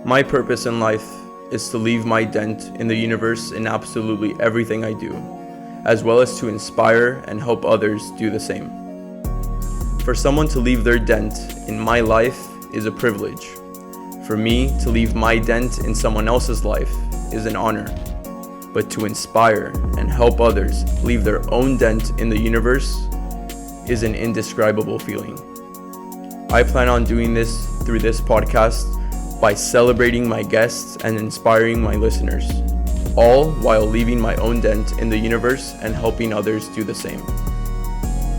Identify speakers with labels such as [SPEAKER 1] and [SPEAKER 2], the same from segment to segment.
[SPEAKER 1] My purpose in life is to leave my dent in the universe in absolutely everything I do, as well as to inspire and help others do the same. For someone to leave their dent in my life is a privilege. For me to leave my dent in someone else's life is an honor. But to inspire and help others leave their own dent in the universe is an indescribable feeling. I plan on doing this through this podcast by celebrating my guests and inspiring my listeners, all while leaving my own dent in the universe and helping others do the same.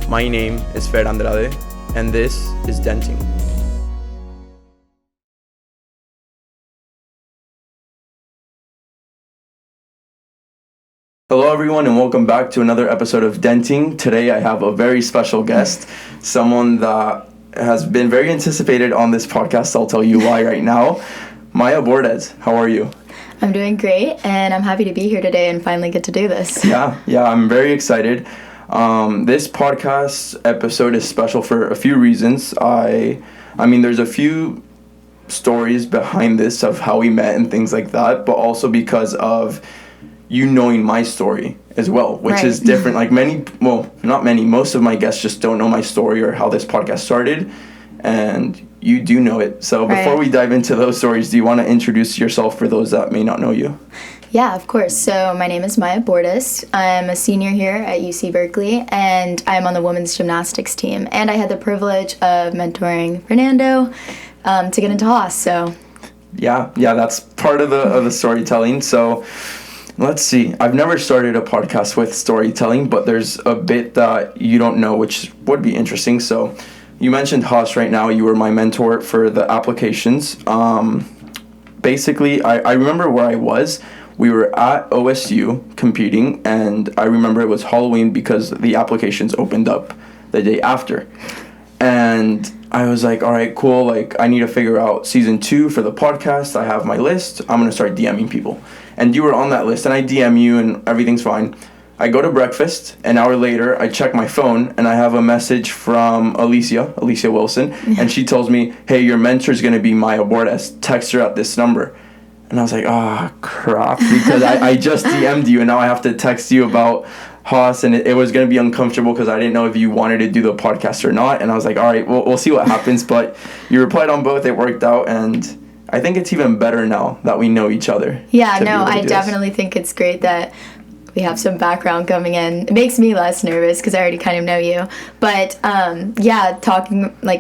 [SPEAKER 1] My name is Fer Andrade, and this is Denting. Hello everyone, and welcome back to another episode of Denting. Today I have a very special guest, someone that has been very anticipated on this podcast. I'll tell you why right now. Maya Bordas, how are you?
[SPEAKER 2] I'm doing great, and I'm happy to be here today and finally get to do this.
[SPEAKER 1] Yeah, I'm very excited. This podcast episode is special for a few reasons. I mean, there's a few stories behind this of how we met and things like that, but also because of you knowing my story as well, which is different. Like most of my guests just don't know my story or how this podcast started, and you do know it. So before we dive into those stories, do you want to introduce yourself for those that may not know you?
[SPEAKER 2] Yeah, of course. So my name is Maya Bordas. I'm a senior here at UC Berkeley, and I'm on the women's gymnastics team. And I had the privilege of mentoring Fernando to get into Haas. So
[SPEAKER 1] yeah, that's part of the storytelling. So let's see. I've never started a podcast with storytelling, but there's a bit that you don't know, which would be interesting. So you mentioned Haas right now. You were my mentor for the applications. Basically, I remember where I was. We were at OSU competing, and I remember it was Halloween because the applications opened up the day after. And I was like, all right, cool. Like, I need to figure out season 2 for the podcast. I have my list. I'm going to start DMing people. And you were on that list, and I DM you, and everything's fine. I go to breakfast. An hour later, I check my phone, and I have a message from Alicia Wilson, and she tells me, hey, your mentor's going to be Maya Bordas. Text her at this number. And I was like, crap, because I just DM'd you, and now I have to text you about Haas, and it was going to be uncomfortable because I didn't know if you wanted to do the podcast or not. And I was like, all right, we'll see what happens. But you replied on both. It worked out, and I think it's even better now that we know each other.
[SPEAKER 2] Yeah, no, I definitely think it's great that we have some background coming in. It makes me less nervous because I already kind of know you. But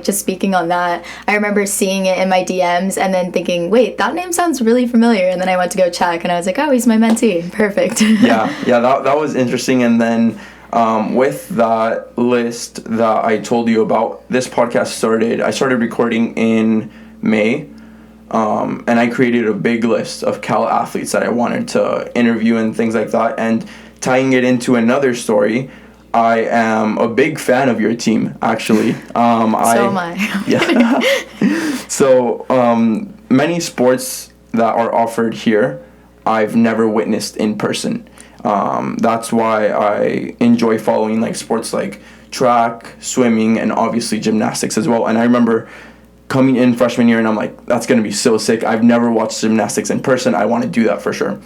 [SPEAKER 2] just speaking on that, I remember seeing it in my DMs and then thinking, wait, that name sounds really familiar. And then I went to go check, and I was like, oh, he's my mentee. Perfect.
[SPEAKER 1] yeah, that was interesting. And then with that list that I told you about, this podcast I started recording in May. And I created a big list of Cal athletes that I wanted to interview and things like that. And tying it into another story, I am a big fan of your team, actually.
[SPEAKER 2] So am I.
[SPEAKER 1] Yeah. So many sports that are offered here, I've never witnessed in person. That's why I enjoy following like sports like track, swimming, and obviously gymnastics as well. And I remember coming in freshman year, and I'm like, that's going to be so sick. I've never watched gymnastics in person. I want to do that for sure.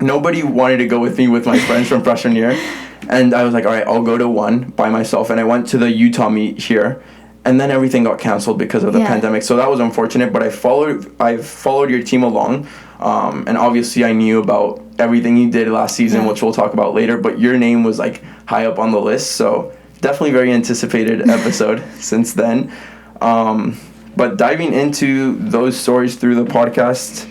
[SPEAKER 1] Nobody wanted to go with me with my friends from freshman year. And I was like, all right, I'll go to one by myself. And I went to the Utah meet here, and then everything got canceled because of the pandemic. So that was unfortunate, but I've followed your team along. And obviously I knew about everything you did last season, which we'll talk about later, but your name was like high up on the list. So definitely very anticipated episode since then. But diving into those stories through the podcast,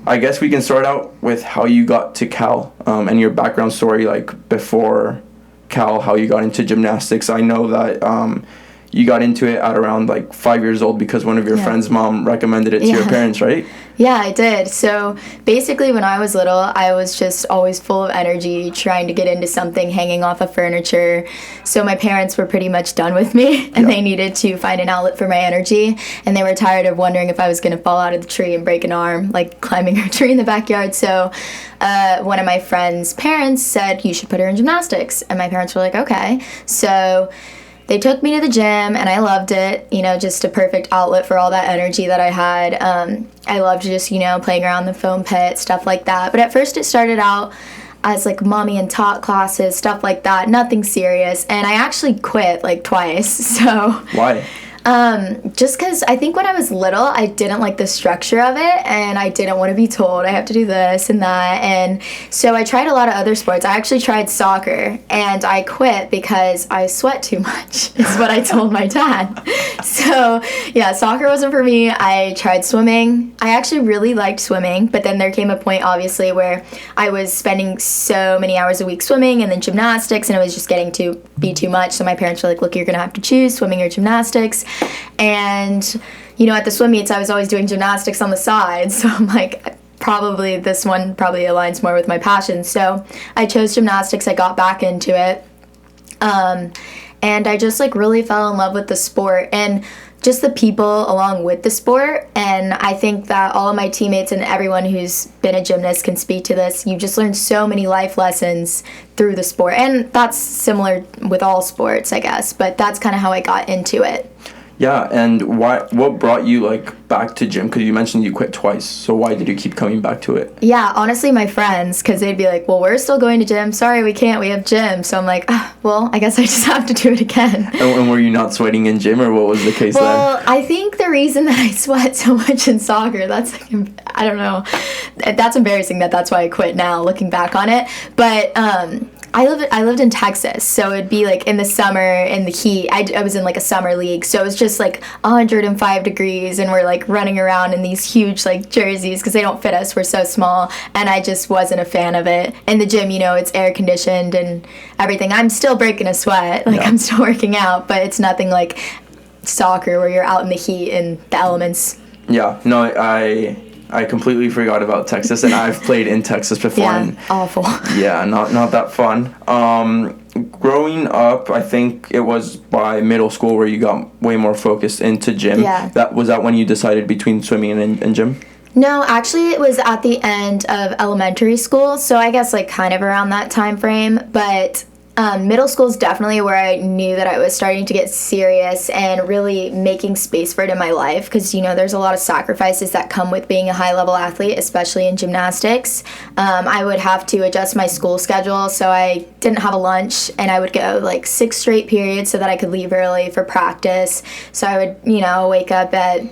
[SPEAKER 1] I guess we can start out with how you got to Cal, and your background story, like before Cal, how you got into gymnastics. I know that you got into it at around like 5 years old because one of your friend's mom recommended it to your parents, right?
[SPEAKER 2] Yeah, I did. So basically when I was little, I was just always full of energy, trying to get into something, hanging off of furniture. So my parents were pretty much done with me, and they needed to find an outlet for my energy. And they were tired of wondering if I was going to fall out of the tree and break an arm, like climbing a tree in the backyard. So one of my friend's parents said, you should put her in gymnastics. And my parents were like, okay. So they took me to the gym, and I loved it. Just a perfect outlet for all that energy that I had. I loved just, playing around the foam pit, stuff like that. But at first it started out as like mommy and tot classes, stuff like that, nothing serious. And I actually quit like twice. So
[SPEAKER 1] Why?
[SPEAKER 2] Just because I think when I was little, I didn't like the structure of it, and I didn't want to be told I have to do this and that. And so I tried a lot of other sports. I actually tried soccer, and I quit because I sweat too much, is what I told my dad. So yeah, soccer wasn't for me. I tried swimming. I actually really liked swimming, but then there came a point, obviously, where I was spending so many hours a week swimming, and then gymnastics, and it was just getting to be too much. So my parents were like, look, you're going to have to choose swimming or gymnastics. And, at the swim meets, I was always doing gymnastics on the side. So I'm like, probably this one probably aligns more with my passion. So I chose gymnastics. I got back into it. And I just like really fell in love with the sport and just the people along with the sport. And I think that all of my teammates and everyone who's been a gymnast can speak to this. You just learn so many life lessons through the sport. And that's similar with all sports, I guess. But that's kind of how I got into it.
[SPEAKER 1] Yeah, and what brought you like back to gym? Because you mentioned you quit twice, so why did you keep coming back to it?
[SPEAKER 2] Yeah, honestly, my friends, because they'd be like, well, we're still going to gym. Sorry, we can't. We have gym. So I'm like, well, I guess I just have to do it again.
[SPEAKER 1] And were you not sweating in gym, or what was the case there?
[SPEAKER 2] Well, I think the reason that I sweat so much in soccer, that's like, I don't know. That's embarrassing that's why I quit now, looking back on it. But I lived in Texas, so it'd be like in the summer, in the heat. I was in like a summer league, so it was just like 105 degrees, and we're like running around in these huge like jerseys because they don't fit us. We're so small, and I just wasn't a fan of it. In the gym, it's air conditioned and everything. I'm still breaking a sweat, like I'm still working out, but it's nothing like soccer where you're out in the heat and the elements.
[SPEAKER 1] Yeah, no, I completely forgot about Texas, and I've played in Texas before.
[SPEAKER 2] Yeah,
[SPEAKER 1] and
[SPEAKER 2] awful.
[SPEAKER 1] Yeah, not that fun. Growing up, I think it was by middle school where you got way more focused into gym.
[SPEAKER 2] Yeah.
[SPEAKER 1] Was that when you decided between swimming and gym?
[SPEAKER 2] No, actually it was at the end of elementary school, so I guess like kind of around that time frame, but middle school is definitely where I knew that I was starting to get serious and really making space for it in my life because, there's a lot of sacrifices that come with being a high-level athlete, especially in gymnastics. I would have to adjust my school schedule, so I didn't have a lunch, and I would go like 6 straight periods so that I could leave early for practice. So I would, wake up at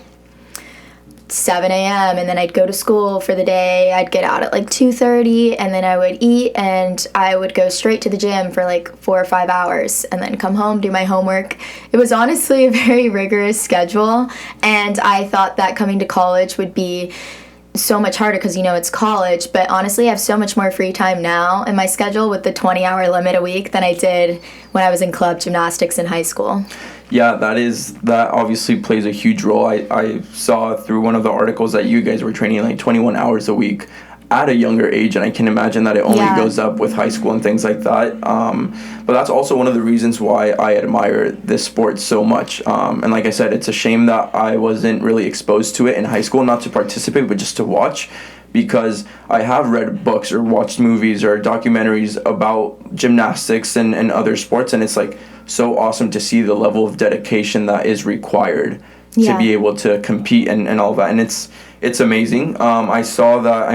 [SPEAKER 2] 7 a.m. and then I'd go to school for the day. I'd get out at like 2:30 and then I would eat and I would go straight to the gym for like 4 or 5 hours and then come home, do my homework. It was honestly a very rigorous schedule, and I thought that coming to college would be so much harder because it's college, but honestly I have so much more free time now in my schedule with the 20-hour limit a week than I did when I was in club gymnastics in high school.
[SPEAKER 1] Yeah, that obviously plays a huge role. I saw through one of the articles that you guys were training like 21 hours a week at a younger age, and I can imagine that it only goes up with high school and things like that. But that's also one of the reasons why I admire this sport so much. And like I said, it's a shame that I wasn't really exposed to it in high school, not to participate, but just to watch. Because I have read books or watched movies or documentaries about gymnastics and other sports, and it's like so awesome to see the level of dedication that is required to be able to compete and all that. And it's amazing. I saw that,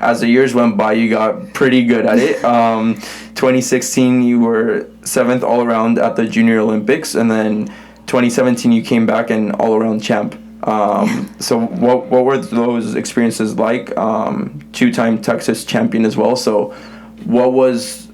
[SPEAKER 1] as the years went by, you got pretty good at it. 2016, you were 7th all around at the Junior Olympics, and then 2017, you came back and all around champ. So what were those experiences like? 2-time Texas champion as well. So what was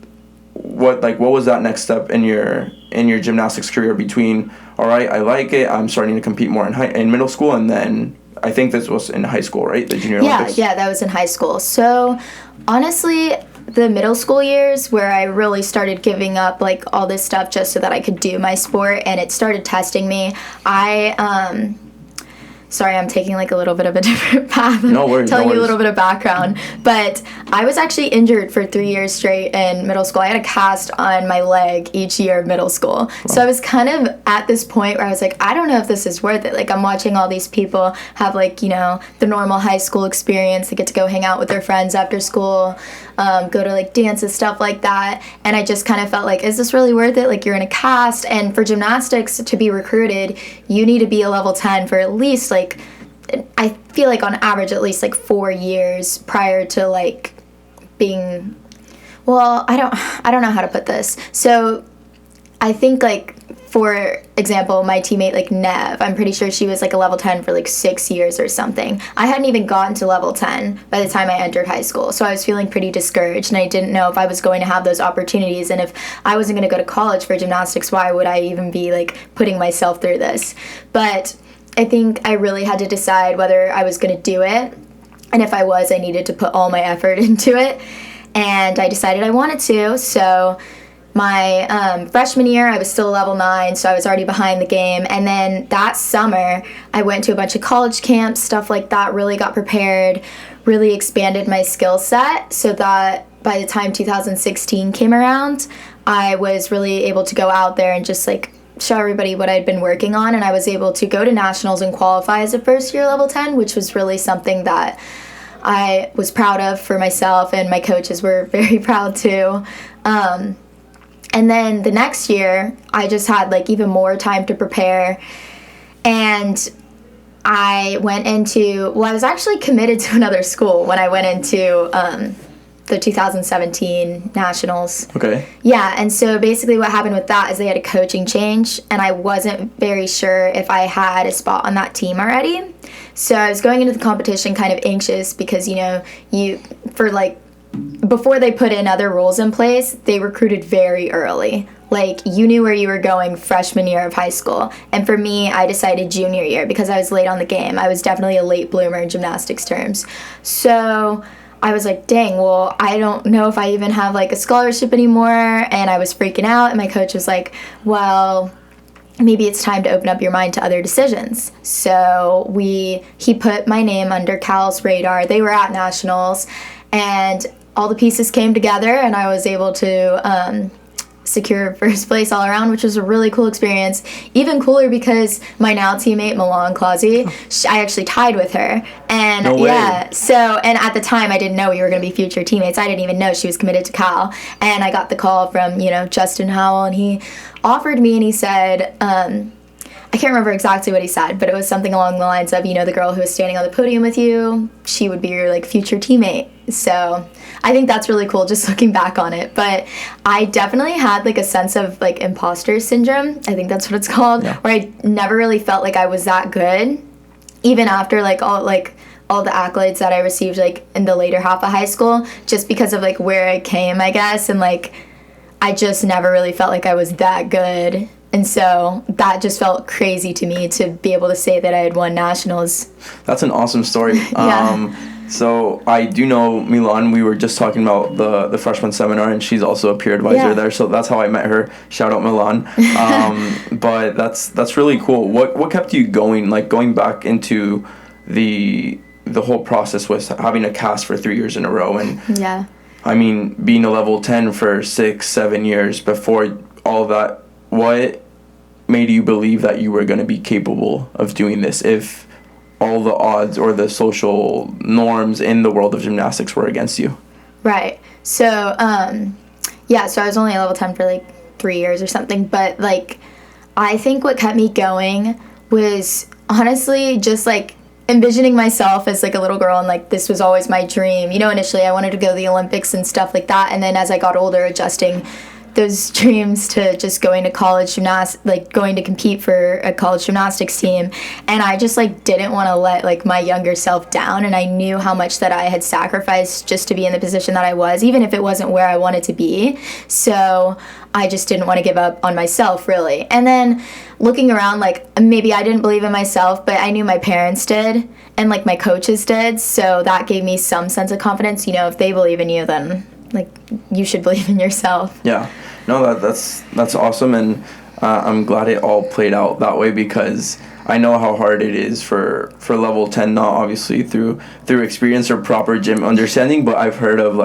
[SPEAKER 1] that next step in your gymnastics career between, all right, I like it, I'm starting to compete more in middle school, and then I think this was in high school, right? The Junior Olympics?
[SPEAKER 2] Yeah, that was in high school. So honestly, the middle school years where I really started giving up like all this stuff just so that I could do my sport, and it started testing me. I sorry, I'm taking like a little bit of a different path.
[SPEAKER 1] No worries.
[SPEAKER 2] Telling
[SPEAKER 1] no
[SPEAKER 2] you
[SPEAKER 1] worries.
[SPEAKER 2] a little bit of background. But I was actually injured for 3 years straight in middle school. I had a cast on my leg each year of middle school. Wow. So I was kind of at this point where I was like, I don't know if this is worth it. Like, I'm watching all these people have like, you know, the normal high school experience. They get to go hang out with their friends after school, go to like dances, stuff like that. And I just kind of felt like, is this really worth it? Like, you're in a cast, and for gymnastics to be recruited, you need to be a level 10 for at least like, I feel like on average at least like 4 years prior to like being, well, I don't know how to put this. So I think like, for example, my teammate like Nev, I'm pretty sure she was like a level 10 for like 6 years or something. I hadn't even gotten to level 10 by the time I entered high school. So I was feeling pretty discouraged, and I didn't know if I was going to have those opportunities. And if I wasn't going to go to college for gymnastics, why would I even be like putting myself through this? But I think I really had to decide whether I was going to do it. And if I was, I needed to put all my effort into it. And I decided I wanted to. So my freshman year, I was still level 9, so I was already behind the game. And then that summer, I went to a bunch of college camps, stuff like that, really got prepared, really expanded my skill set, so that by the time 2016 came around, I was really able to go out there and just like show everybody what I'd been working on. And I was able to go to nationals and qualify as a first year level 10, which was really something that I was proud of for myself, and my coaches were very proud too. And then the next year, I just had like even more time to prepare, and I went into, well, I was actually committed to another school when I went into the 2017 nationals.
[SPEAKER 1] Okay.
[SPEAKER 2] Yeah, and so basically what happened with that is they had a coaching change, and I wasn't very sure if I had a spot on that team already. So I was going into the competition kind of anxious because, you know, before they put in other rules in place, they recruited very early. Like, you knew where you were going freshman year of high school. And for me, I decided junior year because I was late on the game. I was definitely a late bloomer in gymnastics terms. So I was like, dang, well, I don't know if I even have like a scholarship anymore. And I was freaking out. And my coach was like, well, maybe it's time to open up your mind to other decisions. So he put my name under Cal's radar. They were at nationals, and all the pieces came together, and I was able to secure first place all around, which was a really cool experience. Even cooler because my now teammate Milan Clausy, I actually tied with her. And
[SPEAKER 1] no way.
[SPEAKER 2] Yeah, so, and at the time I didn't know we were going to be future teammates. I didn't even know she was committed to Cal. And I got the call from, you know, Justin Howell, and he offered me, and he said, I can't remember exactly what he said, but it was something along the lines of, you know, the girl who was standing on the podium with you, she would be your like future teammate. So I think that's really cool just looking back on it. But I definitely had like a sense of like imposter syndrome. I think that's what it's called, yeah. Where I never really felt like I was that good, even after like all the accolades that I received like in the later half of high school, just because of like where I came, I guess. And like, I just never really felt like I was that good. And so that just felt crazy to me to be able to say that I had won nationals.
[SPEAKER 1] That's an awesome story.
[SPEAKER 2] Yeah.
[SPEAKER 1] So I do know Milan. We were just talking about the freshman seminar, and she's also a peer advisor there. So that's how I met her. Shout out Milan. But that's really cool. What kept you going? Like going back into the whole process was having a cast for 3 years in a row, and
[SPEAKER 2] yeah.
[SPEAKER 1] I mean being a level 10 for 6-7 years before all that. What made you believe that you were going to be capable of doing this if all the odds or the social norms in the world of gymnastics were against you?
[SPEAKER 2] Right. So, so I was only a level 10 for like 3 years or something, but like, I think what kept me going was honestly just like envisioning myself as like a little girl, and like this was always my dream. You know, initially I wanted to go to the Olympics and stuff like that, and then as I got older, adjusting those dreams to just going to college like going to compete for a college gymnastics team. And I just like didn't want to let like my younger self down, and I knew how much that I had sacrificed just to be in the position that I was, even if it wasn't where I wanted to be. So I just didn't want to give up on myself, really. And then looking around, like maybe I didn't believe in myself, but I knew my parents did, and like my coaches did, so that gave me some sense of confidence. You know, if they believe in you, then like you should believe in yourself.
[SPEAKER 1] Yeah. No, that's awesome. And I'm glad it all played out that way, because I know how hard it is for level 10, not obviously through experience or proper gym understanding, but I've heard of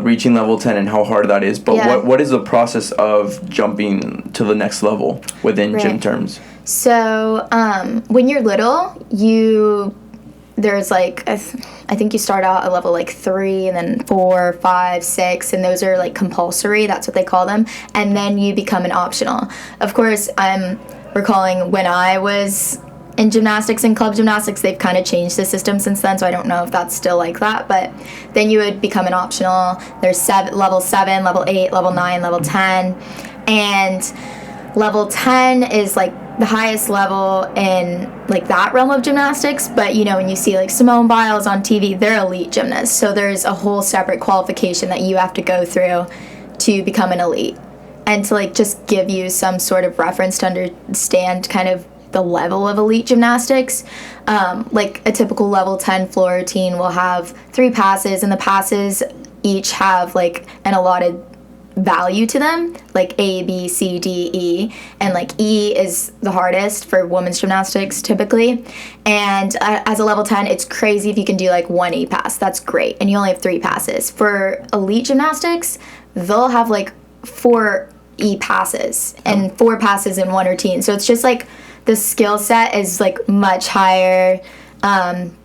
[SPEAKER 1] reaching level 10 and how hard that is. But what is the process of jumping to the next level within gym terms?
[SPEAKER 2] So when you're little, there's I think you start out at level 3, and then 4, 5, 6, and those are compulsory. That's what they call them. And then you become an optional. Of course, I'm recalling when I was in gymnastics and club gymnastics, they've kind of changed the system since then, so I don't know if that's still like that. But then you would become an optional. There's level 7, level 8, level 9, level 10, and level 10 is the highest level in that realm of gymnastics. But when you see Simone Biles on TV, they're elite gymnasts, so there's a whole separate qualification that you have to go through to become an elite. And to just give you some sort of reference to understand kind of the level of elite gymnastics, a typical level 10 floor routine will have 3 passes, and the passes each have an allotted value to them, A, B, C, D, E, and E is the hardest for women's gymnastics typically. And as a level 10, it's crazy if you can do 1 E pass. That's great, and you only have 3 passes. For elite gymnastics, they'll have 4 E passes and 4 passes in one routine. So it's just the skill set is much higher.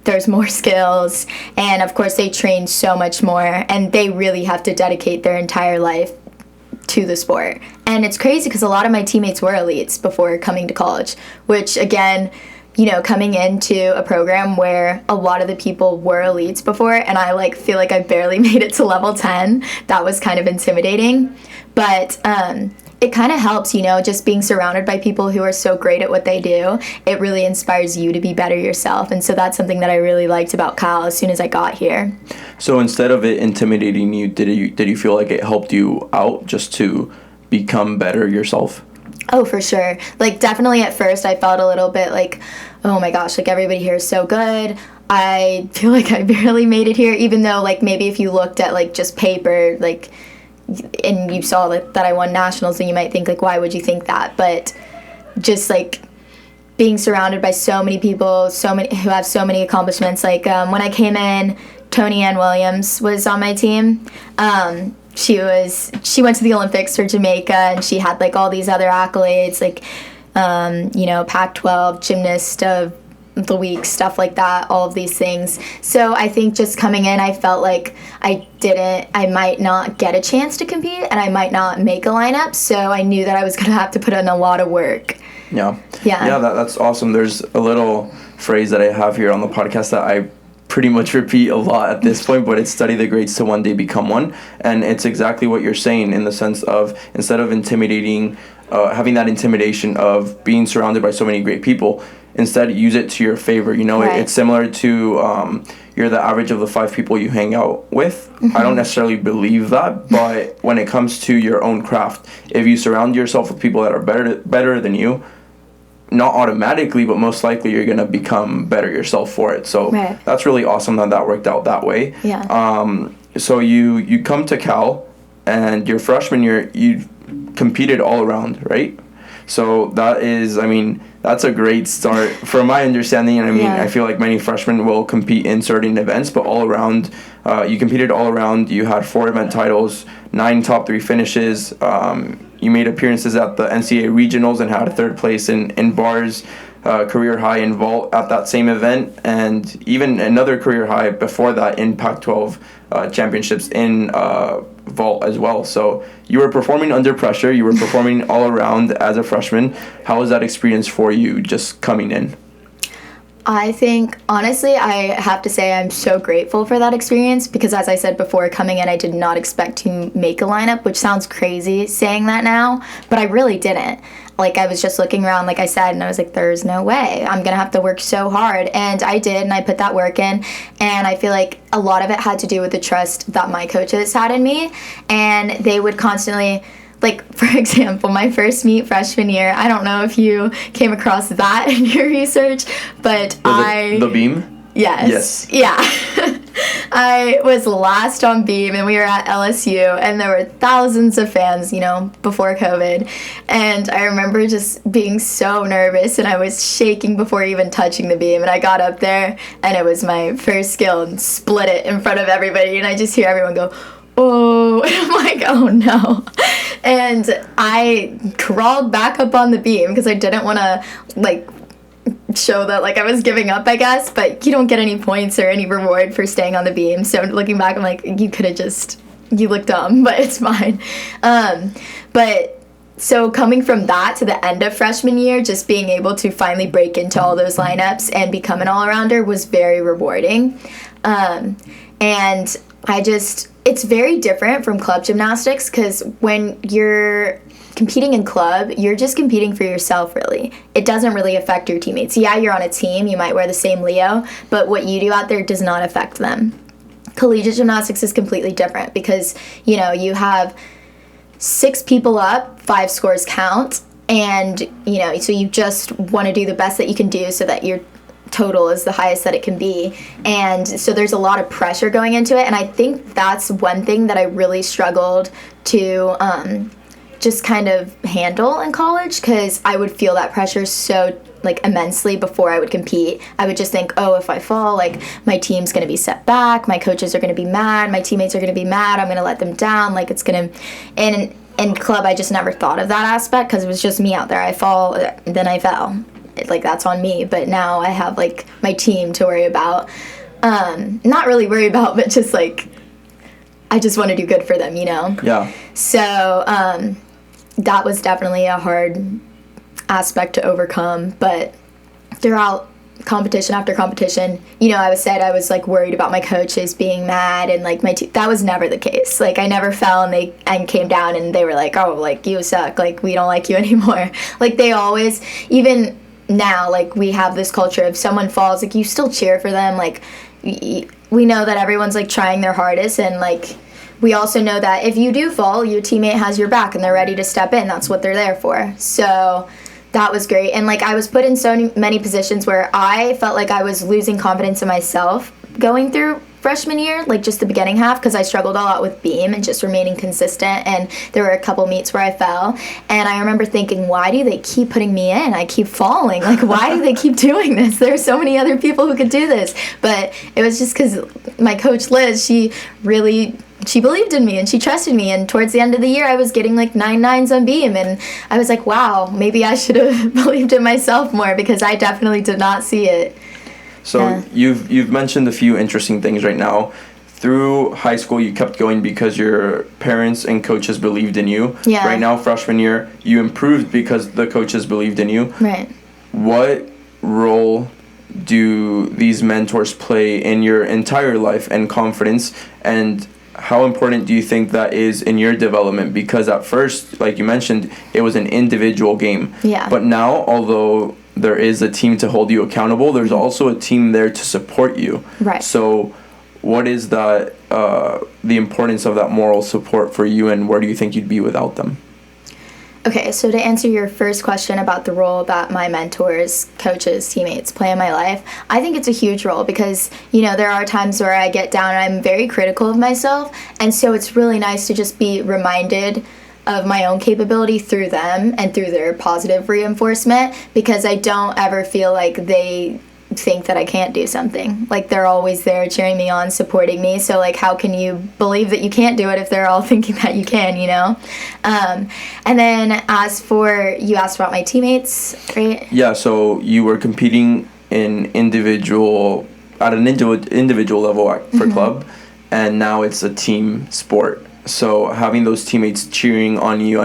[SPEAKER 2] There's more skills, and of course they train so much more, and they really have to dedicate their entire life to the sport. And it's crazy because a lot of my teammates were elites before coming to college, which again, coming into a program where a lot of the people were elites before, and I feel I barely made it to level 10, that was kind of intimidating. But it kind of helps, just being surrounded by people who are so great at what they do. It really inspires you to be better yourself. And so that's something that I really liked about Cal as soon as I got here.
[SPEAKER 1] So instead of it intimidating you, did you feel like it helped you out just to become better yourself?
[SPEAKER 2] Oh, for sure. Definitely at first I felt a little bit oh my gosh, everybody here is so good. I feel I barely made it here, even though maybe if you looked at just paper, and you saw that I won nationals, and you might think why would you think that? But just being surrounded by so many people, who have so many accomplishments. When I came in, Tony Ann Williams was on my team. She went to the Olympics for Jamaica, and she had all these other accolades, Pac-12 gymnast of the week, stuff like that, all of these things. So I think just coming in, I felt I might not get a chance to compete, and I might not make a lineup, so I knew that I was going to have to put in a lot of work.
[SPEAKER 1] Yeah, that's awesome. There's a little phrase that I have here on the podcast that I pretty much repeat a lot at this point, but it's study the greats to one day become one. And it's exactly what you're saying, in the sense of, instead of having that intimidation of being surrounded by so many great people, instead use it to your favor. Right. It's similar to you're the average of the 5 people you hang out with. Mm-hmm. I don't necessarily believe that, but when it comes to your own craft, if you surround yourself with people that are better than you, not automatically, but most likely you're going to become better yourself for it. So That's really awesome that worked out that way.
[SPEAKER 2] Yeah.
[SPEAKER 1] So you come to Cal, and your freshman year, you competed all around, right? So that's a great start from my understanding. And I feel many freshmen will compete in certain events, but all around, you competed all around. You had 4 event titles, 9 top 3 finishes. You made appearances at the NCAA regionals and had a 3rd place in bars, career high in vault at that same event, and even another career high before that in Pac-12 championships in vault as well. So you were performing under pressure. You were performing all around as a freshman. How was that experience for you just coming in?
[SPEAKER 2] I think, honestly, I have to say I'm so grateful for that experience, because as I said before, coming in, I did not expect to make a lineup, which sounds crazy saying that now, but I really didn't. I was just looking around, like I said, and I was there's no way. I'm going to have to work so hard. And I did, and I put that work in. And I feel a lot of it had to do with the trust that my coaches had in me. And they would constantly, for example, my first meet freshman year, I don't know if you came across that in your research, but
[SPEAKER 1] The beam?
[SPEAKER 2] Yes. Yeah. I was last on beam, and we were at LSU, and there were thousands of fans, before COVID. And I remember just being so nervous, and I was shaking before even touching the beam. And I got up there, and it was my first skill, and split it in front of everybody. And I just hear everyone go, oh, and I'm like, oh no. And I crawled back up on the beam because I didn't want to, show that I was giving up, I guess, but you don't get any points or any reward for staying on the beam. So looking back, I'm like, you could have you look dumb, but it's fine. But so coming from that to the end of freshman year, just being able to finally break into all those lineups and become an all-arounder was very rewarding. And it's very different from club gymnastics, because when you're competing in club, you're just competing for yourself, really. It doesn't really affect your teammates. Yeah, you're on a team, you might wear the same Leo, but what you do out there does not affect them. Collegiate gymnastics is completely different because, you have 6 people up, 5 scores count, and, so you just want to do the best that you can do so that your total is the highest that it can be. And so there's a lot of pressure going into it, and I think that's one thing that I really struggled to just kind of handle in college, because I would feel that pressure so immensely before I would compete. I would just think, oh, if I fall, my team's going to be set back, my coaches are going to be mad, my teammates are going to be mad, I'm going to let them down, it's going to... And in club, I just never thought of that aspect because it was just me out there. I fall, then I fell. That's on me. But now I have my team to worry about. Not really worry about, but just I just want to do good for them,
[SPEAKER 1] Yeah.
[SPEAKER 2] So that was definitely a hard aspect to overcome. But throughout competition after competition, I was worried about my coaches being mad, and that was never the case. I never fell and came down and they were like, oh, you suck, we don't like you anymore. They always, even now, we have this culture of someone falls, you still cheer for them. We know that everyone's trying their hardest, and we also know that if you do fall, your teammate has your back and they're ready to step in. That's what they're there for. So that was great. And I was put in so many positions where I felt I was losing confidence in myself going through freshman year, just the beginning half, because I struggled a lot with beam and just remaining consistent. And there were a couple meets where I fell, and I remember thinking, why do they keep putting me in? I keep falling. Why do they keep doing this? There's so many other people who could do this. But it was just because my coach Liz, she believed in me and she trusted me, and towards the end of the year I was getting 9 9s on beam, and I was like, wow, maybe I should have believed in myself more, because I definitely did not see it.
[SPEAKER 1] So you've mentioned a few interesting things right now. Through high school, you kept going because your parents and coaches believed in you.
[SPEAKER 2] Yeah.
[SPEAKER 1] Right now, freshman year, you improved because the coaches believed in you.
[SPEAKER 2] Right.
[SPEAKER 1] What role do these mentors play in your entire life and confidence, and how important do you think that is in your development? Because at first, like you mentioned, it was an individual game.
[SPEAKER 2] Yeah.
[SPEAKER 1] But now, although there is a team to hold you accountable, there's also a team there to support you.
[SPEAKER 2] Right.
[SPEAKER 1] So what is that, the importance of that moral support for you, and where do you think you'd be without them?
[SPEAKER 2] Okay, so to answer your first question about the role that my mentors, coaches, teammates play in my life, I think it's a huge role because, there are times where I get down and I'm very critical of myself, and so it's really nice to just be reminded of my own capability through them and through their positive reinforcement, because I don't ever feel like they think that I can't do something. They're always there cheering me on, supporting me. So how can you believe that you can't do it if they're all thinking that you can, And then as for, you asked about my teammates, right?
[SPEAKER 1] Yeah, so you were competing at an individual level for club, and now it's a team sport. So having those teammates cheering on you,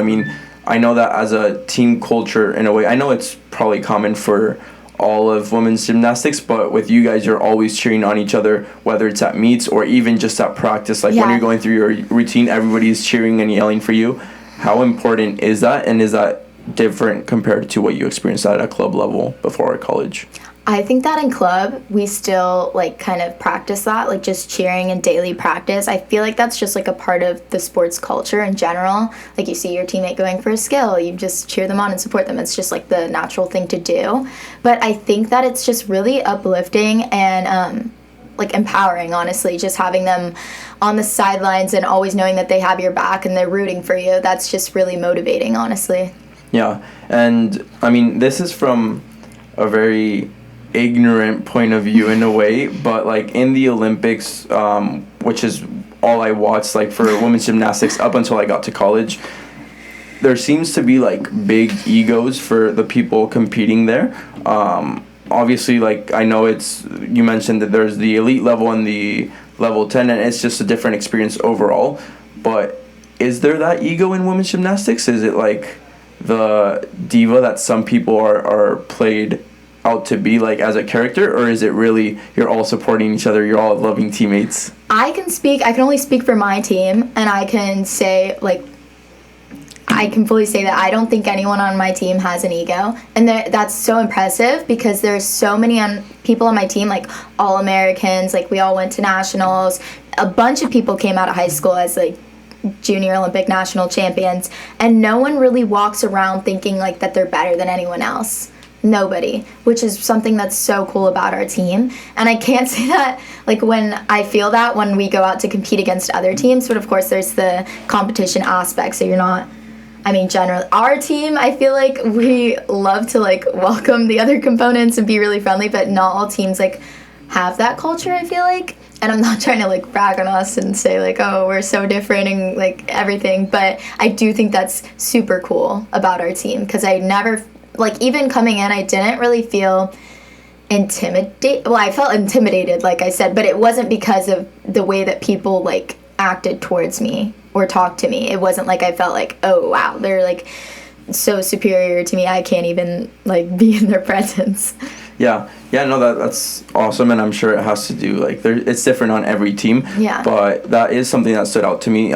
[SPEAKER 1] I know that as a team culture, in a way, I know it's probably common for all of women's gymnastics, but with you guys, you're always cheering on each other, whether it's at meets or even just at practice. When you're going through your routine, everybody's cheering and yelling for you. How important is that, and is that different compared to what you experienced at a club level before college?
[SPEAKER 2] I think that in club, we still, like, kind of practice that, like, just cheering and daily practice. I feel like that's just, like, a part of the sports culture in general. Like, you see your teammate going for a skill, you just cheer them on and support them. It's just, like, the natural thing to do. But I think that it's just really uplifting and, like, empowering, honestly, just having them on the sidelines and always knowing that they have your back and they're rooting for you. That's just really motivating, honestly.
[SPEAKER 1] Yeah, and, I mean, this is from a very ignorant point of view in a way, but like in the Olympics, which is all I watched like for women's gymnastics up until I got to college, there seems to be like big egos for the people competing there. Obviously, like I know you mentioned that there's the elite level and the level 10, and it's just a different experience overall. But is there that ego in women's gymnastics? Is it like the diva that some people are played out to be like as a character, or is it really you're all supporting each other, you're all loving teammates?
[SPEAKER 2] I can only speak for my team, and I can say, like, I can fully say that I don't think anyone on my team has an ego, and that's so impressive because there's so many people on my team, like All-Americans, like we all went to nationals, a bunch of people came out of high school as like junior Olympic national champions, and no one really walks around thinking like that they're better than anyone else. Nobody, which is something that's so cool about our team. And I can't say that, like, when I feel that when we go out to compete against other teams, but of course there's the competition aspect, so you're not, I mean, generally, our team, I feel like we love to, like, welcome the other components and be really friendly, but not all teams, like, have that culture, I feel like. And I'm not trying to, like, brag on us and say, like, oh, we're so different and, like, everything, but I do think that's super cool about our team, because I never, like, even coming in, I didn't really feel intimidated. Well, I felt intimidated, like I said, but it wasn't because of the way that people, like, acted towards me or talked to me. It wasn't like I felt like, oh, wow, they're, like, so superior to me, I can't even, like, be in their presence.
[SPEAKER 1] Yeah, no, that's awesome, and I'm sure it has to do, like, it's different on every team.
[SPEAKER 2] Yeah.
[SPEAKER 1] But that is something that stood out to me.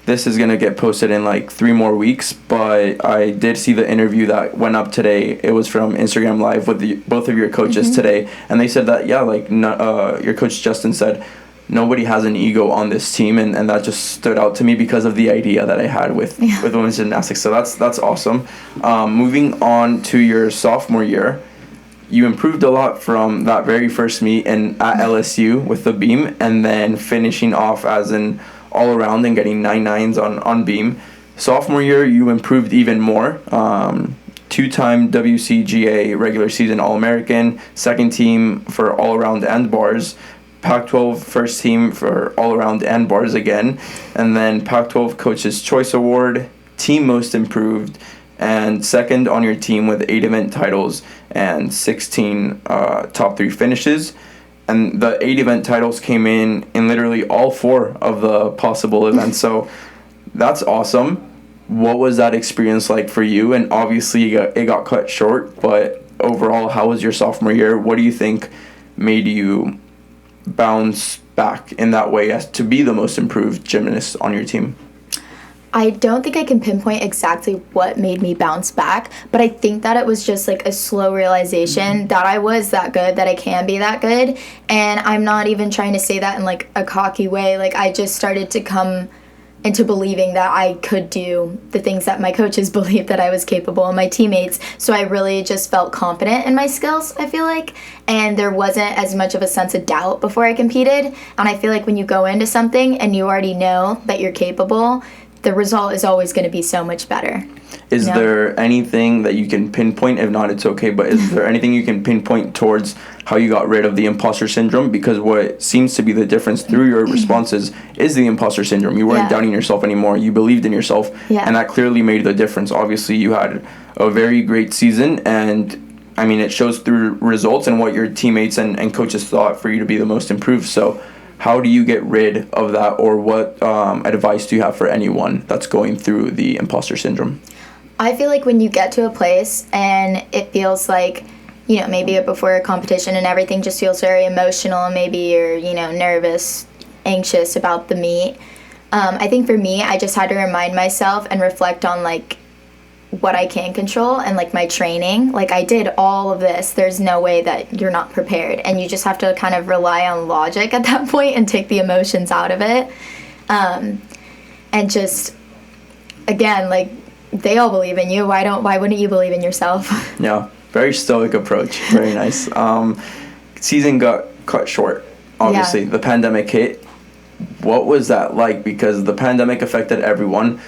[SPEAKER 1] This is going to get posted in like 3 more weeks, but I did see the interview that went up today. It was from Instagram Live with both of your coaches today, and they said that, yeah, like your coach Justin said, nobody has an ego on this team, and that just stood out to me because of the idea that I had with women's gymnastics. So that's awesome. Moving on to your sophomore year, you improved a lot from that very first meet at LSU with the beam, and then finishing off as an all-around and getting 9.9s on beam. Sophomore year, you improved even more. 2-time WCGA regular season All-American, second team for all-around and bars, Pac-12 first team for all-around and bars again, and then Pac-12 Coach's Choice Award, team most improved, and second on your team with 8 event titles and 16 top 3 finishes. And the 8 event titles came in literally all 4 of the possible events. So that's awesome. What was that experience like for you? And obviously it got cut short, but overall, how was your sophomore year? What do you think made you bounce back in that way as to be the most improved gymnast on your team?
[SPEAKER 2] I don't think I can pinpoint exactly what made me bounce back, but I think that it was just like a slow realization that I was that good, that I can be that good. And I'm not even trying to say that in like a cocky way. Like, I just started to come into believing that I could do the things that my coaches believed that I was capable, and my teammates. So I really just felt confident in my skills, I feel like. And there wasn't as much of a sense of doubt before I competed. And I feel like when you go into something and you already know that you're capable, the result is always going to be so much better.
[SPEAKER 1] Is there anything that you can pinpoint? If not, it's okay, but is there anything you can pinpoint towards how you got rid of the imposter syndrome? Because what seems to be the difference through your responses is the imposter syndrome. You weren't doubting yourself anymore. You believed in yourself, and that clearly made the difference. Obviously, you had a very great season, and I mean, it shows through results and what your teammates and coaches thought for you to be the most improved. So how do you get rid of that, or what advice do you have for anyone that's going through the imposter syndrome?
[SPEAKER 2] I feel like when you get to a place and it feels like, you know, maybe before a competition and everything just feels very emotional, and maybe you're, you know, nervous, anxious about the meet. I think for me, I just had to remind myself and reflect on, like, what I can control and like my training. Like I did all of this. There's no way that you're not prepared, and you just have to kind of rely on logic at that point and take the emotions out of it. And just, again, like, they all believe in you. Why wouldn't you believe in yourself?
[SPEAKER 1] Yeah, very stoic approach. Very nice. Season got cut short. Obviously, the pandemic hit. What was that like? Because the pandemic affected everyone,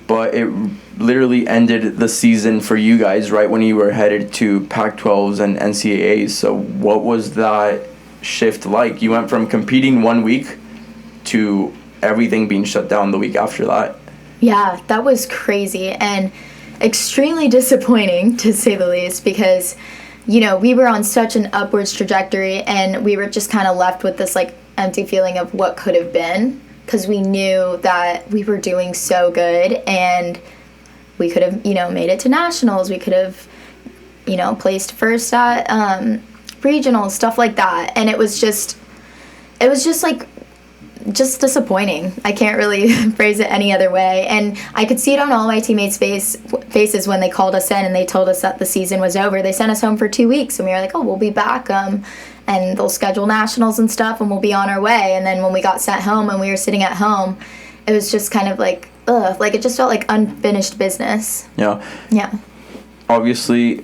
[SPEAKER 1] but it literally ended the season for you guys right when you were headed to Pac-12s and NCAAs. So what was that shift like? You went from competing 1 week to everything being shut down the week after that.
[SPEAKER 2] Yeah, that was crazy and extremely disappointing, to say the least, because, you know, we were on such an upwards trajectory, and we were just kind of left with this, like, empty feeling of what could have been, because we knew that we were doing so good, and we could have, you know, made it to nationals. We could have, you know, placed first at regionals, stuff like that. And it was just like, just disappointing. I can't really phrase it any other way. And I could see it on all my teammates' faces when they called us in and they told us that the season was over. They sent us home for 2 weeks, and we were like, oh, we'll be back, and they'll schedule nationals and stuff, and we'll be on our way. And then when we got sent home and we were sitting at home, it was just kind of like, ugh, like it just felt like unfinished business.
[SPEAKER 1] Yeah.
[SPEAKER 2] Yeah.
[SPEAKER 1] Obviously,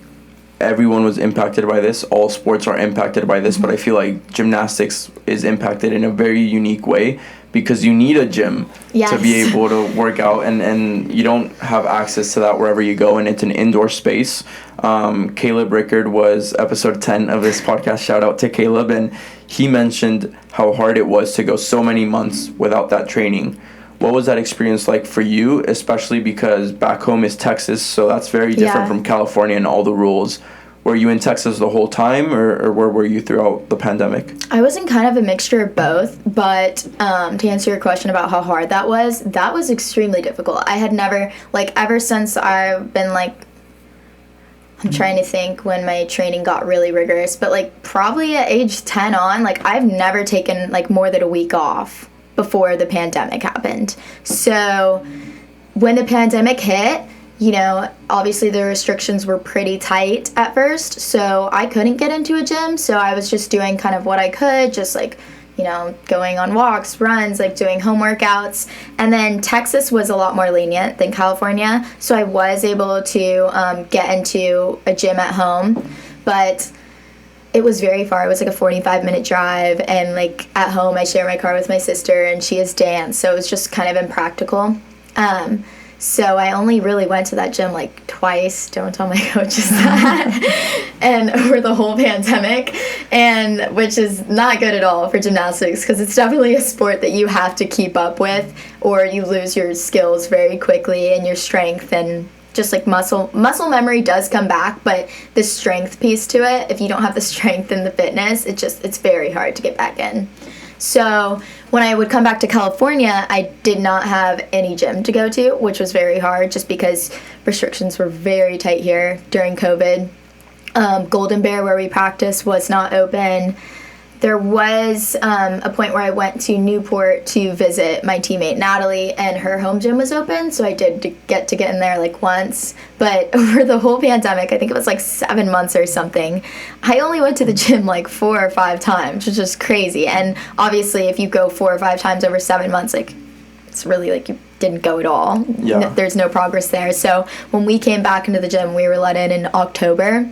[SPEAKER 1] everyone was impacted by this. All sports are impacted by this, but I feel like gymnastics is impacted in a very unique way because you need a gym to be able to work out, and you don't have access to that wherever you go, and it's an indoor space. Caleb Rickard was episode 10 of this podcast. Shout out to Caleb, and he mentioned how hard it was to go so many months without that training. What was that experience like for you, especially because back home is Texas, so that's very different from California and all the rules. Were you in Texas the whole time, or where were you throughout the pandemic?
[SPEAKER 2] I was in kind of a mixture of both, but to answer your question about how hard that was extremely difficult. I had never, like, ever since I've been, like, I'm trying to think when my training got really rigorous, but, like, probably at age 10 on, like, I've never taken, like, more than a week off before the pandemic happened. So when the pandemic hit, you know, obviously the restrictions were pretty tight at first, so I couldn't get into a gym, so I was just doing kind of what I could, just like, you know, going on walks, runs, like doing home workouts. And then Texas was a lot more lenient than California, so I was able to get into a gym at home, but it was very far. It was like a 45-minute drive, and like at home I share my car with my sister, and she has dance, so it was just kind of impractical. So I only really went to that gym like twice, don't tell my coaches that, and over the whole pandemic, and which is not good at all for gymnastics, because it's definitely a sport that you have to keep up with, or you lose your skills very quickly and your strength, and just like muscle memory does come back, but the strength piece to it, if you don't have the strength and the fitness, it's very hard to get back in. So when I would come back to California, I did not have any gym to go to, which was very hard just because restrictions were very tight here during COVID. Golden Bear, where we practiced, was not open. There was a point where I went to Newport to visit my teammate Natalie, and her home gym was open, so I did get in there like once. But over the whole pandemic, I think it was like 7 months or something, I only went to the gym like 4 or 5 times, which is just crazy. And obviously, if you go 4 or 5 times over 7 months, like, it's really like you didn't go at all.
[SPEAKER 1] Yeah.
[SPEAKER 2] There's no progress there. So when we came back into the gym, we were let in October.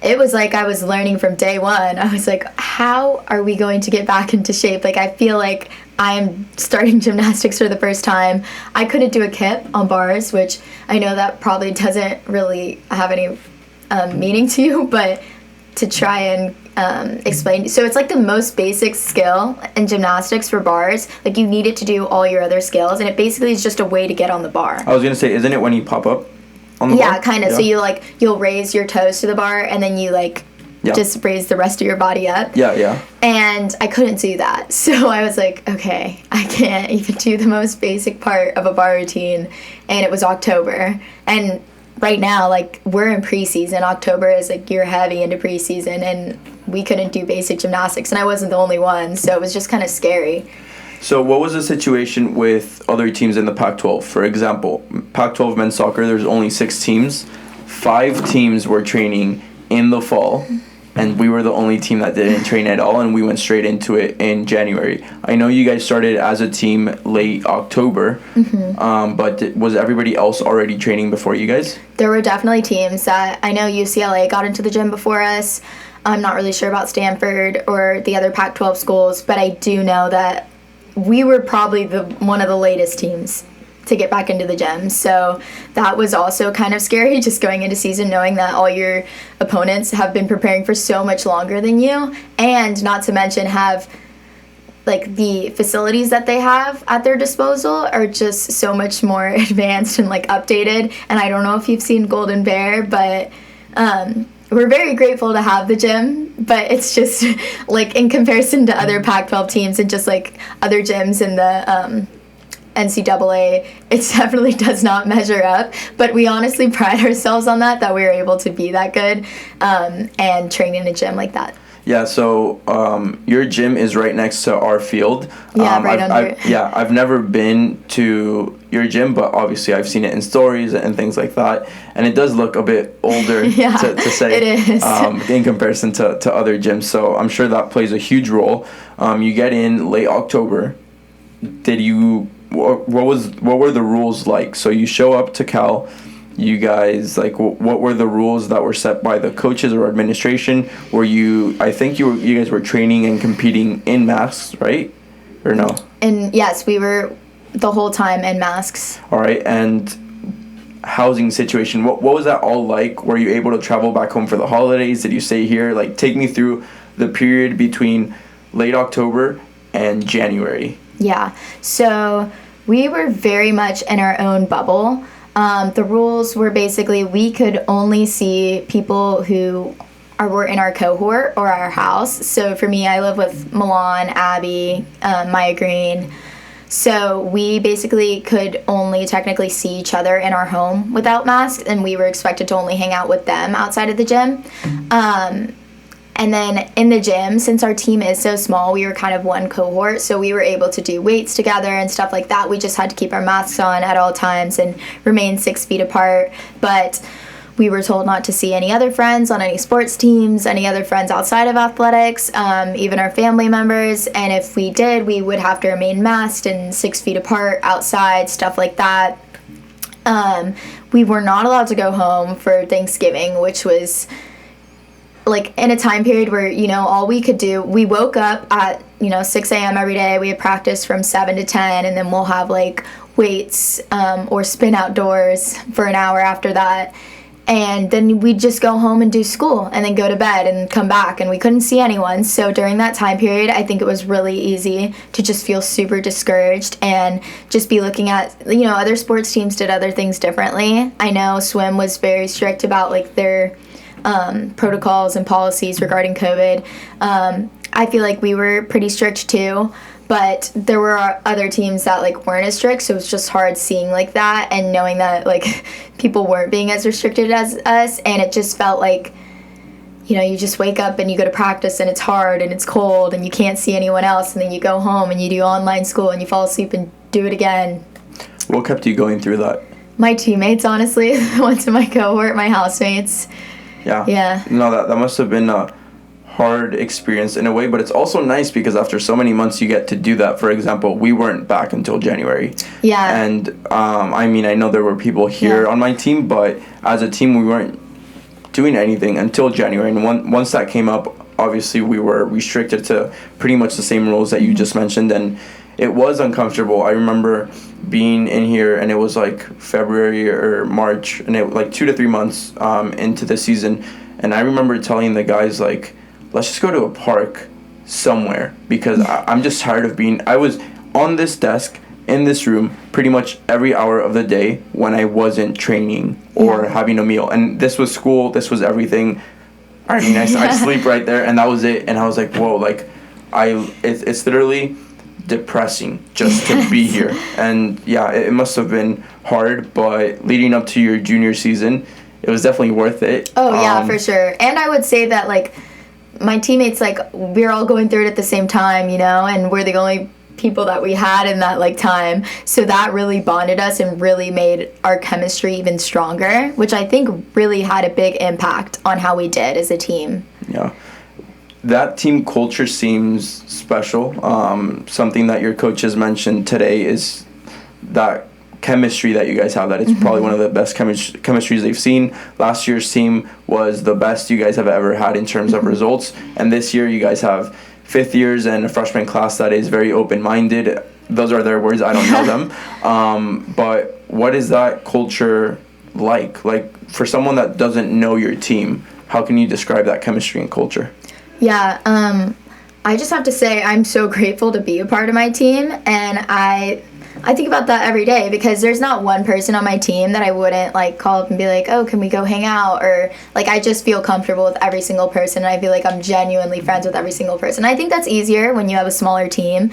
[SPEAKER 2] It was like I was learning from day one. I was like, how are we going to get back into shape? Like, I feel like I'm starting gymnastics for the first time. I couldn't do a kip on bars, which I know that probably doesn't really have any meaning to you, but to try and explain. So it's like the most basic skill in gymnastics for bars. Like, you need it to do all your other skills, and it basically is just a way to get on the bar.
[SPEAKER 1] I was going to say, isn't it when you pop up?
[SPEAKER 2] Yeah, kind of. Yeah. So you'll raise your toes to the bar, and then you just raise the rest of your body up.
[SPEAKER 1] Yeah.
[SPEAKER 2] And I couldn't do that. So I was like, okay, I can't even do the most basic part of a bar routine. And it was October. And right now, like, we're in preseason. October is like you're heavy into preseason, and we couldn't do basic gymnastics, and I wasn't the only one. So it was just kind of scary.
[SPEAKER 1] So what was the situation with other teams in the Pac-12? For example, Pac-12 men's soccer, there's only 6 teams. 5 teams were training in the fall, and we were the only team that didn't train at all, and we went straight into it in January. I know you guys started as a team late October, but was everybody else already training before you guys?
[SPEAKER 2] There were definitely teams that, I know UCLA got into the gym before us. I'm not really sure about Stanford or the other Pac-12 schools, but I do know that we were probably one of the latest teams to get back into the gym. So that was also kind of scary, just going into season knowing that all your opponents have been preparing for so much longer than you, and not to mention have like the facilities that they have at their disposal are just so much more advanced and like updated. And I don't know if you've seen Golden Bear, but we're very grateful to have the gym, but it's just like in comparison to other Pac-12 teams and just like other gyms in the NCAA, it definitely does not measure up. But we honestly pride ourselves on that we were able to be that good and train in a gym like that.
[SPEAKER 1] Yeah, so your gym is right next to our field.
[SPEAKER 2] Yeah, right under it.
[SPEAKER 1] Yeah, I've never been to your gym, but obviously I've seen it in stories and things like that. And it does look a bit older to say
[SPEAKER 2] it is.
[SPEAKER 1] In comparison to other gyms. So I'm sure that plays a huge role. You get in late October. What were the rules like? So you show up to Cal. You guys, like, what were the rules that were set by the coaches or administration? I think you guys were training and competing in masks, right? Or no?
[SPEAKER 2] And yes, we were the whole time in masks.
[SPEAKER 1] All right, and housing situation, what was that all like? Were you able to travel back home for the holidays? Did you stay here? Like, take me through the period between late October and January.
[SPEAKER 2] Yeah, so we were very much in our own bubble. The rules were basically we could only see people who were in our cohort or our house. So for me, I live with Milan, Abby, Maya Green. So we basically could only technically see each other in our home without masks, and we were expected to only hang out with them outside of the gym. And then in the gym, since our team is so small, we were kind of one cohort, so we were able to do weights together and stuff like that. We just had to keep our masks on at all times and remain 6 feet apart. But we were told not to see any other friends on any sports teams, any other friends outside of athletics, even our family members. And if we did, we would have to remain masked and 6 feet apart outside, stuff like that. We were not allowed to go home for Thanksgiving, which was like in a time period where, all we could do, we woke up at, 6 a.m. every day. We had practice from 7 to 10, and then we'll have like weights or spin outdoors for an hour after that. And then we'd just go home and do school and then go to bed and come back, and we couldn't see anyone. So during that time period, I think it was really easy to just feel super discouraged and just be looking at, other sports teams did other things differently. I know swim was very strict about like their protocols and policies regarding COVID. I feel like we were pretty strict too, but there were other teams that like weren't as strict, so it was just hard seeing like that and knowing that like people weren't being as restricted as us, and it just felt like, you just wake up and you go to practice and it's hard and it's cold and you can't see anyone else, and then you go home and you do online school and you fall asleep and do it again.
[SPEAKER 1] What kept you going through that?
[SPEAKER 2] My teammates, honestly, the ones in my cohort, my housemates. Yeah.
[SPEAKER 1] No, that must have been a hard experience in a way, but it's also nice because after so many months you get to do that. For example, we weren't back until January.
[SPEAKER 2] Yeah.
[SPEAKER 1] And I know there were people here on my team, but as a team we weren't doing anything until January. And once that came up, obviously we were restricted to pretty much the same rules that you just mentioned, and it was uncomfortable. I remember being in here, and it was like February or March, and it like 2 to 3 months into the season, and I remember telling the guys like, let's just go to a park somewhere, because I'm just tired of I was on this desk in this room pretty much every hour of the day when I wasn't training or having a meal, and this was school, this was everything. I'd sleep right there, and that was it. And I was like, whoa, like it's literally depressing just to be here. And yeah, it must have been hard, but leading up to your junior season, it was definitely worth it.
[SPEAKER 2] Oh yeah, for sure. And I would say that like my teammates, like we're all going through it at the same time, and we're the only people that we had in that like time. So that really bonded us and really made our chemistry even stronger, which I think really had a big impact on how we did as a team.
[SPEAKER 1] Yeah. That team culture seems special. Something that your coach has mentioned today is that chemistry that you guys have, that it's probably one of the best chemistries they've seen. Last year's team was the best you guys have ever had in terms of results, and this year you guys have fifth years and a freshman class that is very open-minded. Those are their words, I don't know them. But what is that culture like? Like, for someone that doesn't know your team, how can you describe that chemistry and culture?
[SPEAKER 2] Yeah, I just have to say I'm so grateful to be a part of my team, and I think about that every day, because there's not one person on my team that I wouldn't like call up and be like, oh, can we go hang out? Or like, I just feel comfortable with every single person, and I feel like I'm genuinely friends with every single person. I think that's easier when you have a smaller team,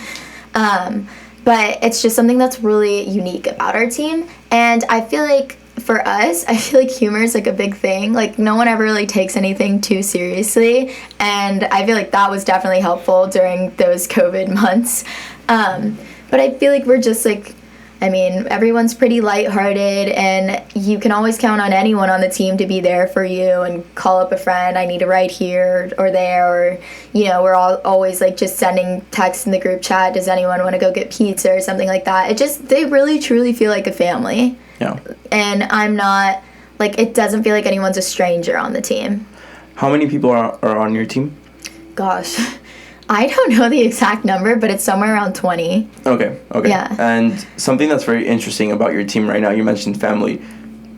[SPEAKER 2] but it's just something that's really unique about our team. And I feel like for us, I feel like humor is like a big thing. Like, no one ever really takes anything too seriously, and I feel like that was definitely helpful during those COVID months. But I feel like we're just like, I mean, everyone's pretty lighthearted, and you can always count on anyone on the team to be there for you and call up a friend, I need a ride here or there, or, you know, we're all always like just sending texts in the group chat, does anyone want to go get pizza or something like that. They really truly feel like a family.
[SPEAKER 1] Yeah.
[SPEAKER 2] And I'm not, like, it doesn't feel like anyone's a stranger on the team.
[SPEAKER 1] How many people are on your team?
[SPEAKER 2] Gosh, I don't know the exact number, but it's somewhere around 20.
[SPEAKER 1] Okay.
[SPEAKER 2] Yeah.
[SPEAKER 1] And something that's very interesting about your team right now, you mentioned family.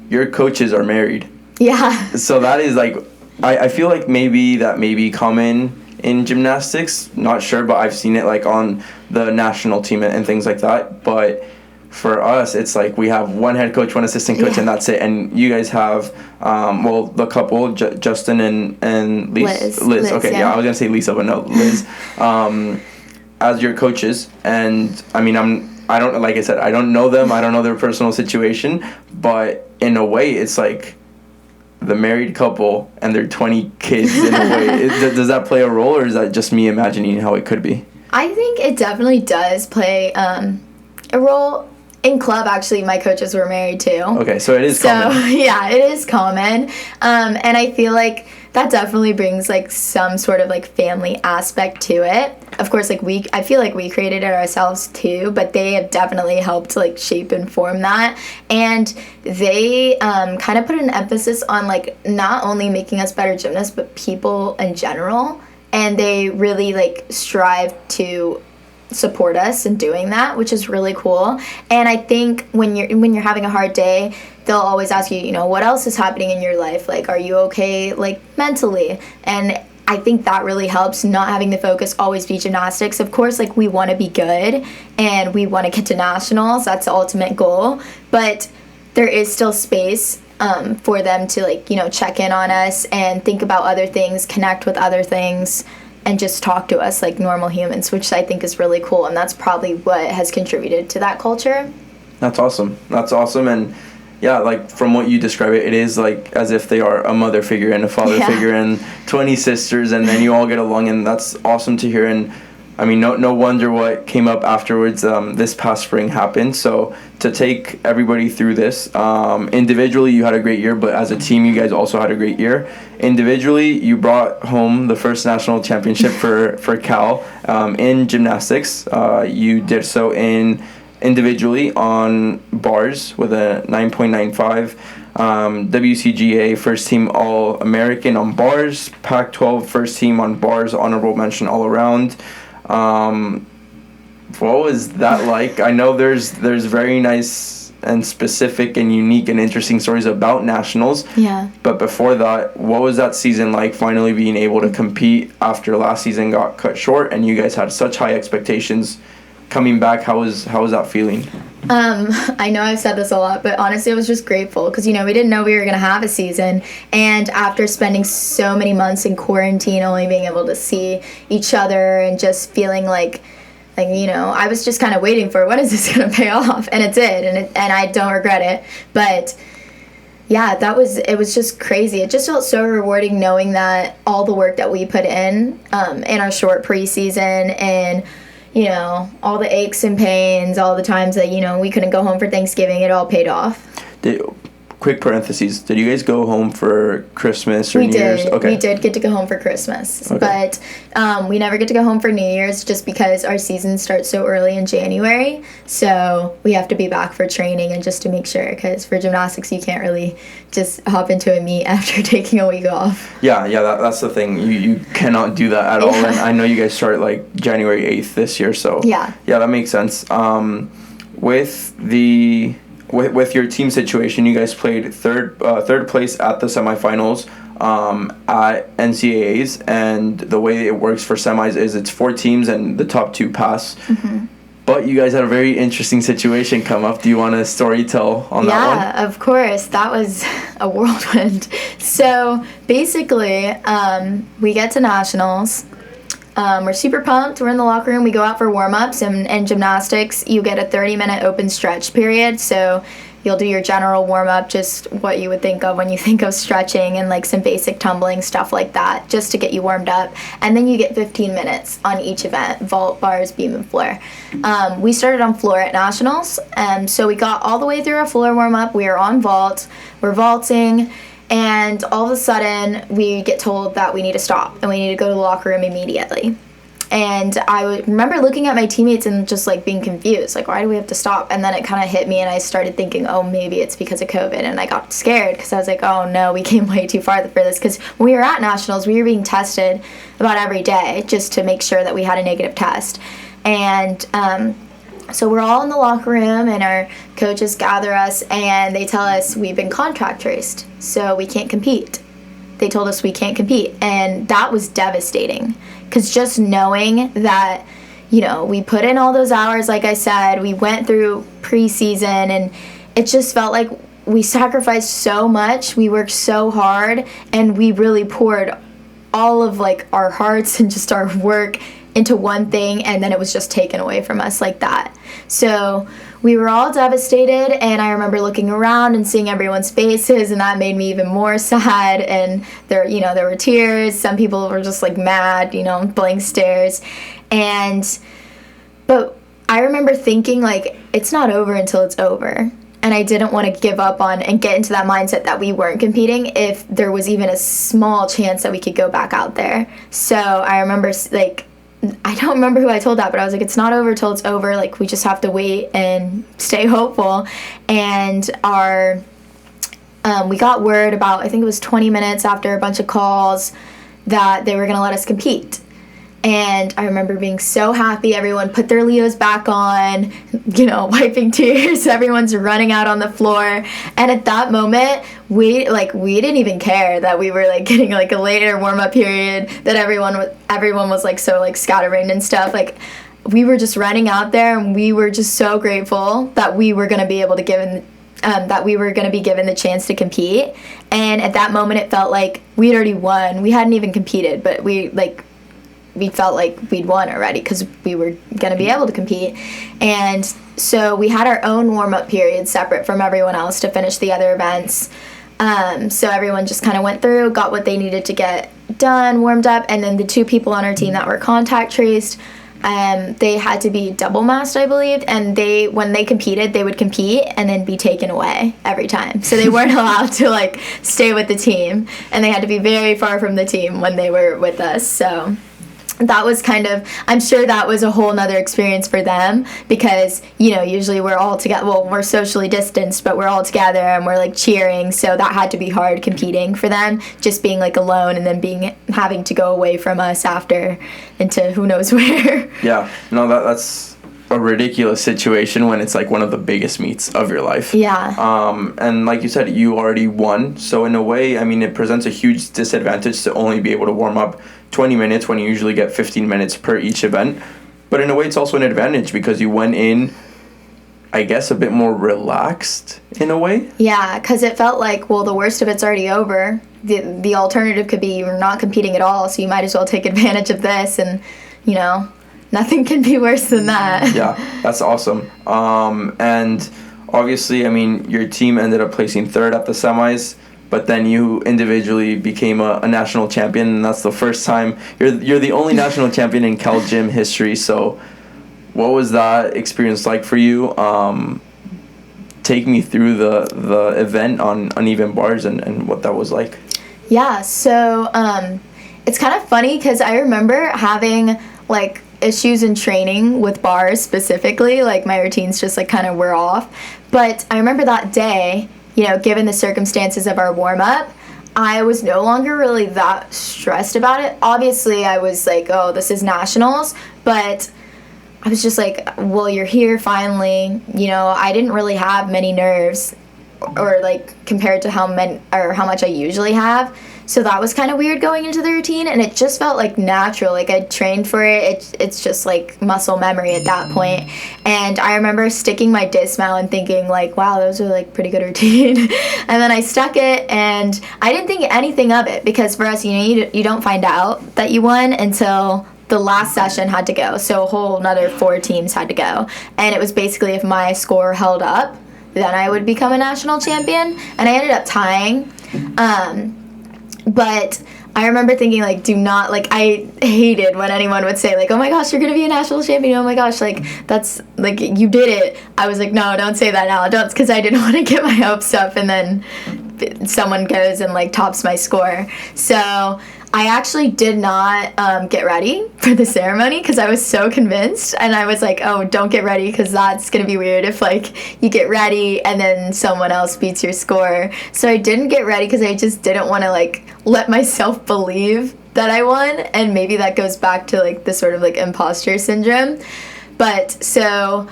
[SPEAKER 1] Your coaches are married.
[SPEAKER 2] Yeah.
[SPEAKER 1] So that is like, I feel like maybe that may be common in gymnastics. Not sure, but I've seen it like on the national team and things like that. But for us, it's like we have one head coach, one assistant coach, and that's it. And you guys have, the couple, Justin and Liz. Okay, yeah, I was going to say Lisa, but no, Liz, as your coaches. And, I mean, I don't, like I said, I don't know them. I don't know their personal situation. But in a way, it's like the married couple and their 20 kids in a way. Does that play a role, or is that just me imagining how it could be?
[SPEAKER 2] I think it definitely does play a role. In club, actually, my coaches were married too.
[SPEAKER 1] Okay, so it is common.
[SPEAKER 2] So, yeah, it is common. And I feel like that definitely brings, like, some sort of, like, family aspect to it. Of course, like, I feel like we created it ourselves too, but they have definitely helped, like, shape and form that. And they kind of put an emphasis on, like, not only making us better gymnasts, but people in general. And they really, like, strive to support us in doing that, which is really cool. And I think when you're having a hard day, they'll always ask you, you know, what else is happening in your life? Like, are you okay, like, mentally? And I think that really helps, not having the focus always be gymnastics. Of course, like, we want to be good and we want to get to nationals. That's the ultimate goal. But there is still space for them to, like, you know, check in on us and think about other things, connect with other things, and just talk to us like normal humans, which I think is really cool. And that's probably what has contributed to that culture.
[SPEAKER 1] That's awesome. And yeah, like, from what you describe it is like as if they are a mother figure and a father figure and 20 sisters, and then you all get along, and that's awesome to hear. And I mean, no wonder what came up afterwards. This past spring happened. So to take everybody through this, individually you had a great year, but as a team you guys also had a great year. Individually, you brought home the first national championship for Cal in gymnastics. You did so individually on bars with a 9.95. WCGA first team All-American on bars. Pac-12 first team on bars, honorable mention all around. What was that like? I know there's very nice and specific and unique and interesting stories about nationals.
[SPEAKER 2] Yeah.
[SPEAKER 1] But before that, what was that season like, finally being able to compete after last season got cut short and you guys had such high expectations coming back? How was that feeling?
[SPEAKER 2] I know I've said this a lot, but honestly I was just grateful because, you know, we didn't know we were going to have a season, and after spending so many months in quarantine, only being able to see each other and just feeling like, you know, I was just kind of waiting for, when is this going to pay off? And it did, and I don't regret it. But yeah, it was just crazy. It just felt so rewarding knowing that all the work that we put in our short preseason, and, all the aches and pains, all the times that, we couldn't go home for Thanksgiving, it all paid off.
[SPEAKER 1] Quick parentheses, did you guys go home for Christmas or New Year's?
[SPEAKER 2] Okay. We did get to go home for Christmas, but we never get to go home for New Year's just because our season starts so early in January, so we have to be back for training and just to make sure, because for gymnastics you can't really just hop into a meet after taking a week off.
[SPEAKER 1] That's the thing, you cannot do that at all, and I know you guys start like January 8th this year, so yeah, that makes sense. With your team situation, you guys played third place at the semifinals at NCAAs, and the way it works for semis is it's 4 teams and the top 2 pass. Mm-hmm. But you guys had a very interesting situation come up. Do you want to story tell on that one?
[SPEAKER 2] Yeah, of course. That was a whirlwind. So basically, we get to nationals. We're super pumped. We're in the locker room. We go out for warm-ups, and gymnastics, you get a 30-minute open stretch period. So you'll do your general warm-up, just what you would think of when you think of stretching, and like some basic tumbling, stuff like that, just to get you warmed up. And then you get 15 minutes on each event: vault, bars, beam, and floor. We started on floor at nationals, so we got all the way through our floor warm-up. We are on vault. We're vaulting. And all of a sudden, we get told that we need to stop and we need to go to the locker room immediately. And I remember looking at my teammates and just like being confused, like, why do we have to stop? And then it kind of hit me, and I started thinking, oh, maybe it's because of COVID. And I got scared because I was like, oh no, we came way too far for this. Because when we were at nationals, we were being tested about every day just to make sure that we had a negative test. And so we're all in the locker room, and our coaches gather us, and they tell us we've been contact traced, so we can't compete. They told us we can't compete, and that was devastating, because just knowing that, we put in all those hours, like I said, we went through preseason, and it just felt like we sacrificed so much, we worked so hard, and we really poured all of like our hearts and just our work into one thing, and then it was just taken away from us like that. So we were all devastated, and I remember looking around and seeing everyone's faces, and that made me even more sad. And there were tears. Some people were just like mad, blank stares. But I remember thinking, like, it's not over until it's over. And I didn't want to give up on and get into that mindset that we weren't competing if there was even a small chance that we could go back out there. So I remember, like, I don't remember who I told that, but I was like, it's not over till it's over. Like, we just have to wait and stay hopeful. And we got word about, I think it was 20 minutes after a bunch of calls, that they were going to let us compete. And I remember being so happy. Everyone put their Leos back on, wiping tears. Everyone's running out on the floor. And at that moment, we didn't even care that we were like getting like a later warm-up period, that everyone was like so like scatterbrained and stuff. Like, we were just running out there, and we were just so grateful that we were going to be able to be given the chance to compete. And at that moment, it felt like we'd already won. We hadn't even competed, but we felt like we'd won already because we were going to be able to compete. And so we had our own warm-up period separate from everyone else to finish the other events. So everyone just kind of went through, got what they needed to get done, warmed up, and then the 2 people on our team that were contact traced, they had to be double masked, I believe, and when they competed, they would compete and then be taken away every time. So they weren't allowed to like stay with the team, and they had to be very far from the team when they were with us. So that was I'm sure that was a whole nother experience for them, because, usually we're all together, well, we're socially distanced, but we're all together and we're like cheering. So that had to be hard competing for them, just being like alone and then having to go away from us after into who knows where.
[SPEAKER 1] Yeah, no, that's a ridiculous situation when it's like one of the biggest meets of your life.
[SPEAKER 2] Yeah.
[SPEAKER 1] And like you said, you already won. So in a way, I mean, it presents a huge disadvantage to only be able to warm up 20 minutes when you usually get 15 minutes per each event. But in a way, it's also an advantage because you went in, I guess, a bit more relaxed in a way.
[SPEAKER 2] Yeah, because it felt like, well, the worst of it's already over. The alternative could be you're not competing at all, so you might as well take advantage of this, and, nothing can be worse than that.
[SPEAKER 1] Yeah, that's awesome. And obviously, I mean, your team ended up placing 3rd at the semis, but then you individually became a national champion, and that's the first time. You're the only national champion in Cal Gym history, so what was that experience like for you? Take me through the event on uneven bars and what that was like.
[SPEAKER 2] Yeah, so it's kind of funny because I remember having like issues in training with bars specifically, like my routines just like kind of were off. But I remember that day, given the circumstances of our warm-up, I was no longer really that stressed about it. Obviously, I was like, oh, this is nationals, but I was just like, well, you're here finally. I didn't really have many nerves or like compared to how much I usually have. So that was kind of weird going into the routine, and it just felt like natural. Like I trained for it. It's just like muscle memory at that point. And I remember sticking my dismount and thinking like, wow, those are like pretty good routine. And then I stuck it, and I didn't think anything of it because for us, you don't find out that you won until the last session had to go. So a whole another 4 teams had to go. And it was basically if my score held up, then I would become a national champion. And I ended up tying. But I remember thinking, like, do not, like, I hated when anyone would say, like, oh my gosh, you're going to be a national champion. Oh my gosh, like, that's, like, you did it. I was like, no, don't say that now. Don't, because I didn't want to get my hopes up and then someone goes and, like, tops my score. So I actually did not get ready for the ceremony because I was so convinced, and I was like, oh, don't get ready because that's going to be weird if, like, you get ready and then someone else beats your score. So I didn't get ready because I just didn't want to, like, let myself believe that I won, and maybe that goes back to, like, the sort of, like, imposter syndrome. But so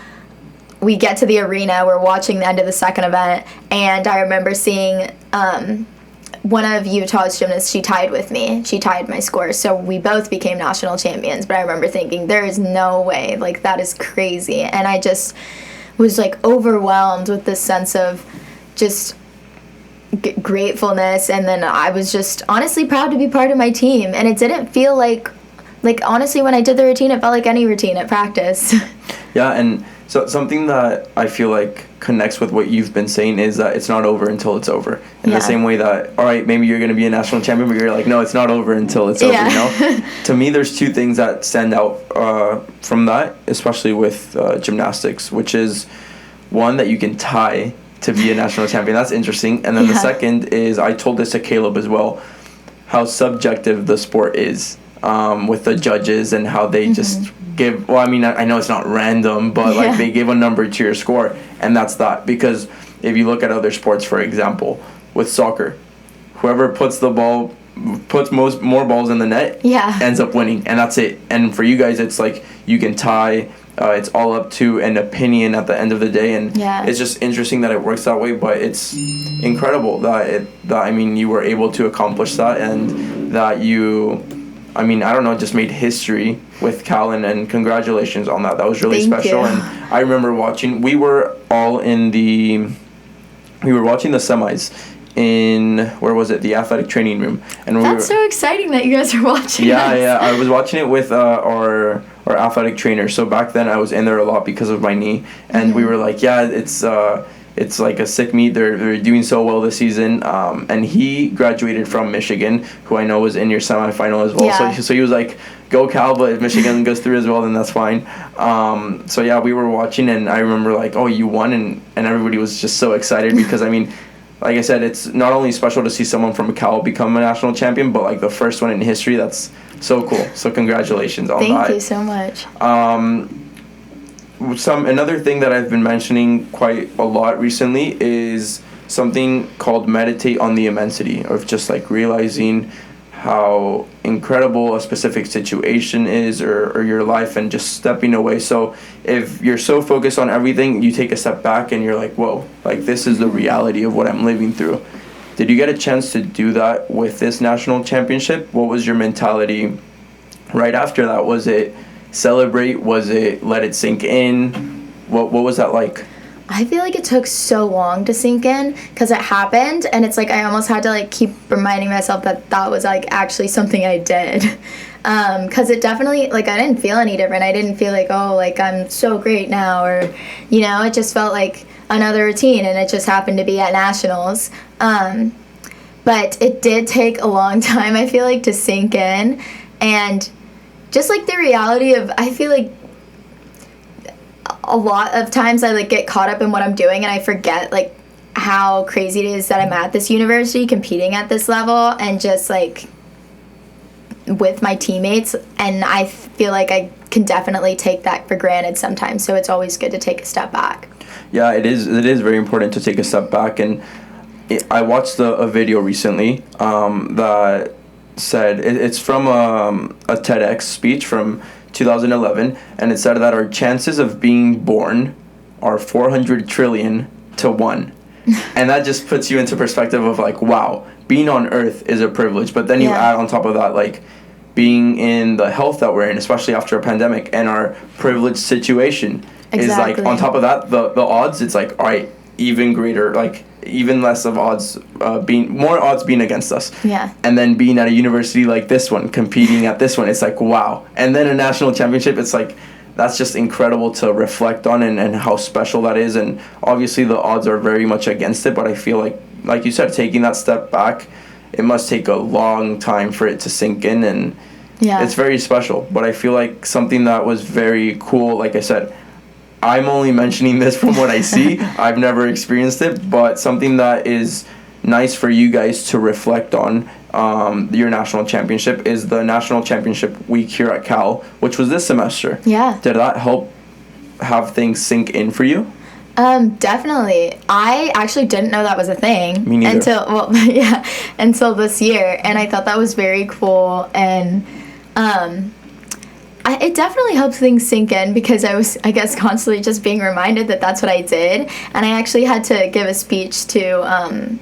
[SPEAKER 2] we get to the arena, we're watching the end of the second event, and I remember seeing one of Utah's gymnasts, she tied with me. She tied my score, so we both became national champions. But I remember thinking, there is no way, like, that is crazy. And I just was, like, overwhelmed with this sense of just gratefulness. And then I was just honestly proud to be part of my team. And it didn't feel like honestly, when I did the routine, it felt like any routine at practice.
[SPEAKER 1] Yeah, and so something that I feel like connects with what you've been saying is that it's not over until it's over. In the same way that, all right, maybe you're going to be a national champion, but you're like, no, it's not over until it's over, To me, there's 2 things that stand out from that, especially with gymnastics, which is, one, that you can tie to be a national champion. That's interesting. And then the second is, I told this to Caleb as well, how subjective the sport is. With the judges and how they just give, well, I mean, I know it's not random, but like they give a number to your score, and that's that. Because if you look at other sports, for example, with soccer, whoever puts more balls in the net ends up winning, and that's it. And for you guys, it's like you can tie. It's all up to an opinion at the end of the day, and it's just interesting that it works that way. But it's incredible that you were able to accomplish that, and that you, I don't know, just made history with Cal, and congratulations on that. That was really special. And I remember watching, we were watching the semis in, where was it, the athletic training room. And
[SPEAKER 2] That's so exciting that you guys are watching this.
[SPEAKER 1] I was watching it with our athletic trainer. So back then I was in there a lot because of my knee, and we were like, it's like a sick meet. They're doing so well this season. And he graduated from Michigan, who I know was in your semifinal as well. Yeah. So he was like, go Cal, but if Michigan goes through as well, then that's fine. We were watching, and I remember like, oh, you won, and everybody was just so excited because, like I said, it's not only special to see someone from Cal become a national champion, but like the first one in history. That's so cool. So congratulations on that.
[SPEAKER 2] Thank you so much.
[SPEAKER 1] Another thing that I've been mentioning quite a lot recently is something called meditate on the immensity, of just like realizing how incredible a specific situation is, or your life, and just stepping away. So if you're so focused on everything, you take a step back and you're like, whoa, like this is the reality of what I'm living through. Did you get a chance to do that with this national championship? What was your mentality right after that? Was it celebrate? Was it let it sink in? What was that like?
[SPEAKER 2] I feel like it took so long to sink in because it happened, and it's like I almost had to like keep reminding myself that was like actually something I did. Because it definitely, like, I didn't feel any different. I didn't feel like, oh, like I'm so great now, or it just felt like another routine, and it just happened to be at nationals. But it did take a long time, I feel like, to sink in, and just like the reality of, I feel like a lot of times I like get caught up in what I'm doing and I forget like how crazy it is that I'm at this university competing at this level and just like with my teammates, and I feel like I can definitely take that for granted sometimes, so it's always good to take a step back.
[SPEAKER 1] Yeah, it is very important to take a step back, and I watched a video recently that said, it's from a TEDx speech from 2011, and it said that our chances of being born are 400 trillion to 1. And that just puts you into perspective of like, wow, being on Earth is a privilege. But then you add on top of that, like, being in the health that we're in, especially after a pandemic, and our privileged situation is like, on top of that, the odds, it's like, all right, even greater, like, even less of odds, more odds being against us.
[SPEAKER 2] Yeah.
[SPEAKER 1] And then being at a university like this one, competing at this one, it's like, wow. And then a national championship, it's like, that's just incredible to reflect on, and how special that is. And obviously the odds are very much against it, but I feel like you said, taking that step back, it must take a long time for it to sink in, and it's very special. But I feel like something that was very cool, like I said, I'm only mentioning this from what I see. I've never experienced it, but something that is nice for you guys to reflect on your national championship is the national championship week here at Cal, which was this semester.
[SPEAKER 2] Yeah.
[SPEAKER 1] Did that help have things sink in for you?
[SPEAKER 2] Definitely. I actually didn't know that was a thing.
[SPEAKER 1] Me neither.
[SPEAKER 2] Until this year, and I thought that was very cool, and it definitely helped things sink in because I was, I guess, constantly just being reminded that that's what I did, and I actually had to give a speech to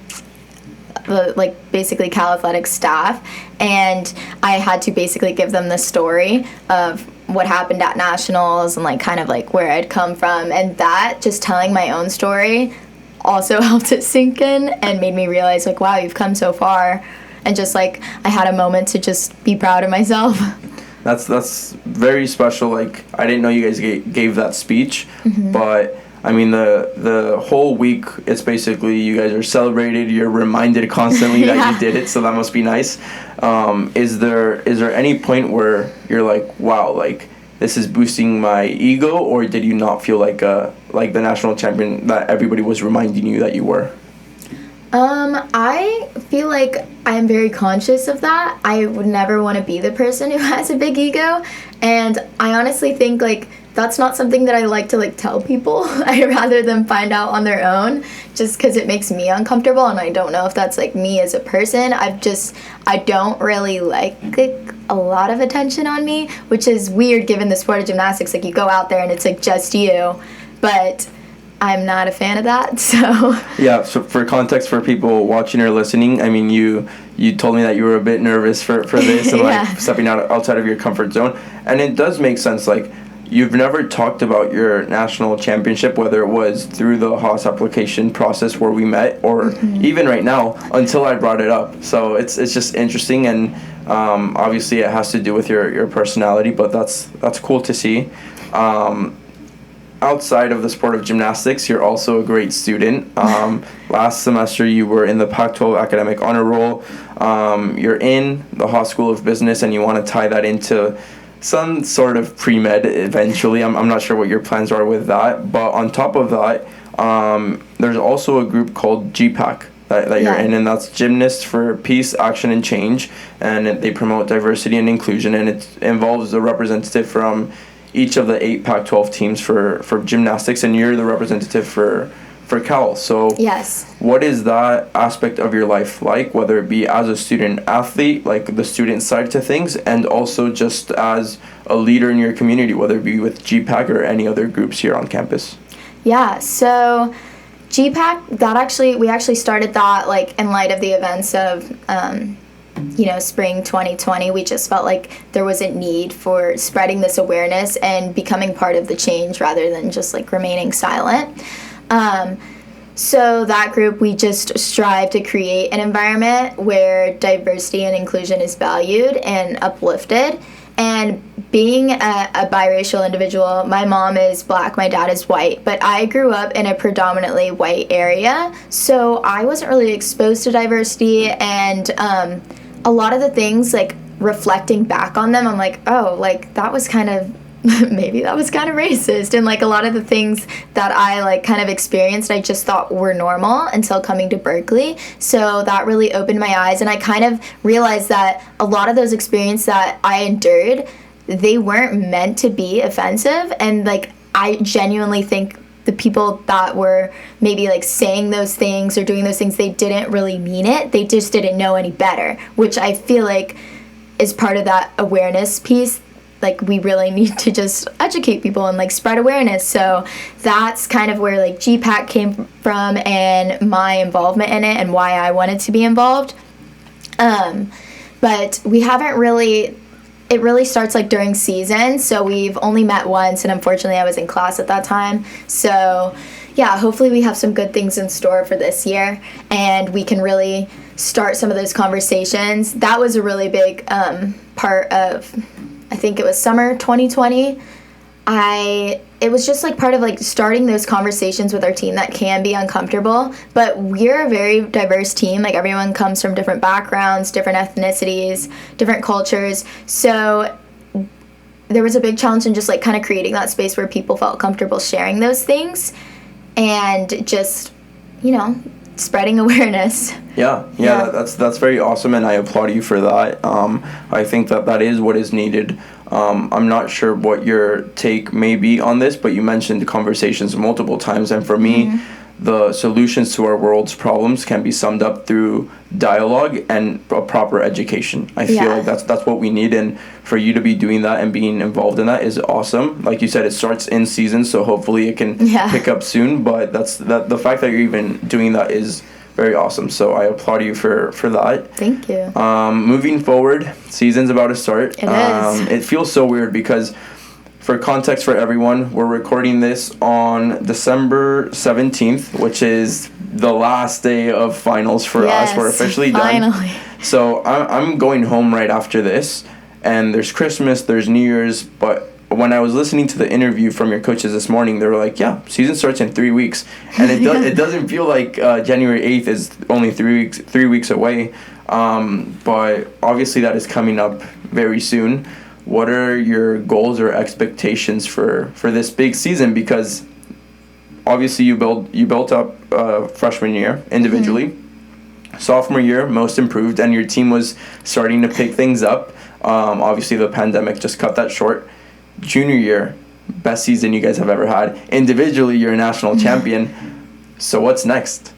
[SPEAKER 2] the, like, basically Cal Athletics staff, and I had to basically give them the story of what happened at nationals and like kind of like where I'd come from, and that just telling my own story also helped it sink in and made me realize like, wow, you've come so far, and just like I had a moment to just be proud of myself.
[SPEAKER 1] That's very special. Like, I didn't know you guys gave that speech, but I mean, the whole week, it's basically you guys are celebrated. You're reminded constantly that you did it, so that must be nice. Is there any point where you're like, wow, like this is boosting my ego, or did you not feel like the national champion that everybody was reminding you that you were?
[SPEAKER 2] I feel like I'm very conscious of that. I would never want to be the person who has a big ego, and I honestly think like that's not something that I like to like tell people. I'd rather them find out on their own, just because it makes me uncomfortable, and I don't know if that's like me as a person. I don't really like a lot of attention on me, which is weird given the sport of gymnastics. Like, you go out there and it's like just you, but I'm not a fan of that, so. Yeah,
[SPEAKER 1] so for context for people watching or listening, I mean, you told me that you were a bit nervous for this and like stepping outside of your comfort zone, and it does make sense. Like, you've never talked about your national championship, whether it was through the Haas application process where we met, or even right now, until I brought it up. So it's just interesting, and obviously it has to do with your personality, but that's cool to see. Outside of the sport of gymnastics, you're also a great student. Last semester, you were in the Pac-12 academic honor roll. You're in the Haas School of Business, and you want to tie that into some sort of pre-med eventually. I'm not sure what your plans are with that. But on top of that, there's also a group called GPAC that you're in, and that's Gymnast for Peace, Action, and Change. And they promote diversity and inclusion, and it involves a representative from each of the 8 Pac-12 teams for gymnastics, and you're the representative for Cal. So what is that aspect of your life like, whether it be as a student athlete, like the student side to things, and also just as a leader in your community, whether it be with GPAC or any other groups here on campus?
[SPEAKER 2] Yeah, so GPAC, we actually started that like in light of the events of spring 2020. We just felt like there was a need for spreading this awareness and becoming part of the change rather than just like remaining silent. So that group, we just strive to create an environment where diversity and inclusion is valued and uplifted. And being a biracial individual, my mom is Black, my dad is white, but I grew up in a predominantly white area, so I wasn't really exposed to diversity, and a lot of the things, like, reflecting back on them, I'm like, oh, like, that was kind of maybe that was kind of racist. And like a lot of the things that I like kind of experienced, I just thought were normal until coming to Berkeley. So that really opened my eyes, and I kind of realized that a lot of those experiences that I endured, they weren't meant to be offensive. And like I genuinely think the people that were maybe like saying those things or doing those things, they didn't really mean it. They just didn't know any better, which I feel like is part of that awareness piece. Like we really need to just educate people and like spread awareness. So that's kind of where like GPAC came from and my involvement in it and why I wanted to be involved. But we haven't really, it really starts like during season. So we've only met once, and unfortunately I was in class at that time. So yeah, hopefully we have some good things in store for this year and we can really start some of those conversations. That was a really big part of, I think it was summer 2020. It was just like part of like starting those conversations with our team that can be uncomfortable, but we're a very diverse team. Like everyone comes from different backgrounds, different ethnicities, different cultures. So there was a big challenge in just like kind of creating that space where people felt comfortable sharing those things and just, spreading awareness.
[SPEAKER 1] Yeah, that's very awesome, and I applaud you for that. I think that is what is needed. I'm not sure what your take may be on this, but you mentioned conversations multiple times, and for me, the solutions to our world's problems can be summed up through dialogue and a proper education. I feel like that's what we need, and for you to be doing that and being involved in that is awesome. Like you said, it starts in season, so hopefully it can pick up soon, but the fact that you're even doing that is very awesome, so I applaud you for that.
[SPEAKER 2] Thank you.
[SPEAKER 1] Moving forward, season's about to start.
[SPEAKER 2] It is.
[SPEAKER 1] It feels so weird because, for context for everyone, we're recording this on December 17th, which is the last day of finals for us. We're officially done.
[SPEAKER 2] Finally.
[SPEAKER 1] So I'm going home right after this, and there's Christmas, there's New Year's, but when I was listening to the interview from your coaches this morning, they were like, yeah, season starts in 3 weeks. And it doesn't feel like January 8th is only 3 weeks away, but obviously that is coming up very soon. What are your goals or expectations for this big season? Because obviously you built up freshman year individually, sophomore year most improved, and your team was starting to pick things up. Obviously the pandemic just cut that short. Junior year, best season you guys have ever had. Individually, you're a national champion. So what's next?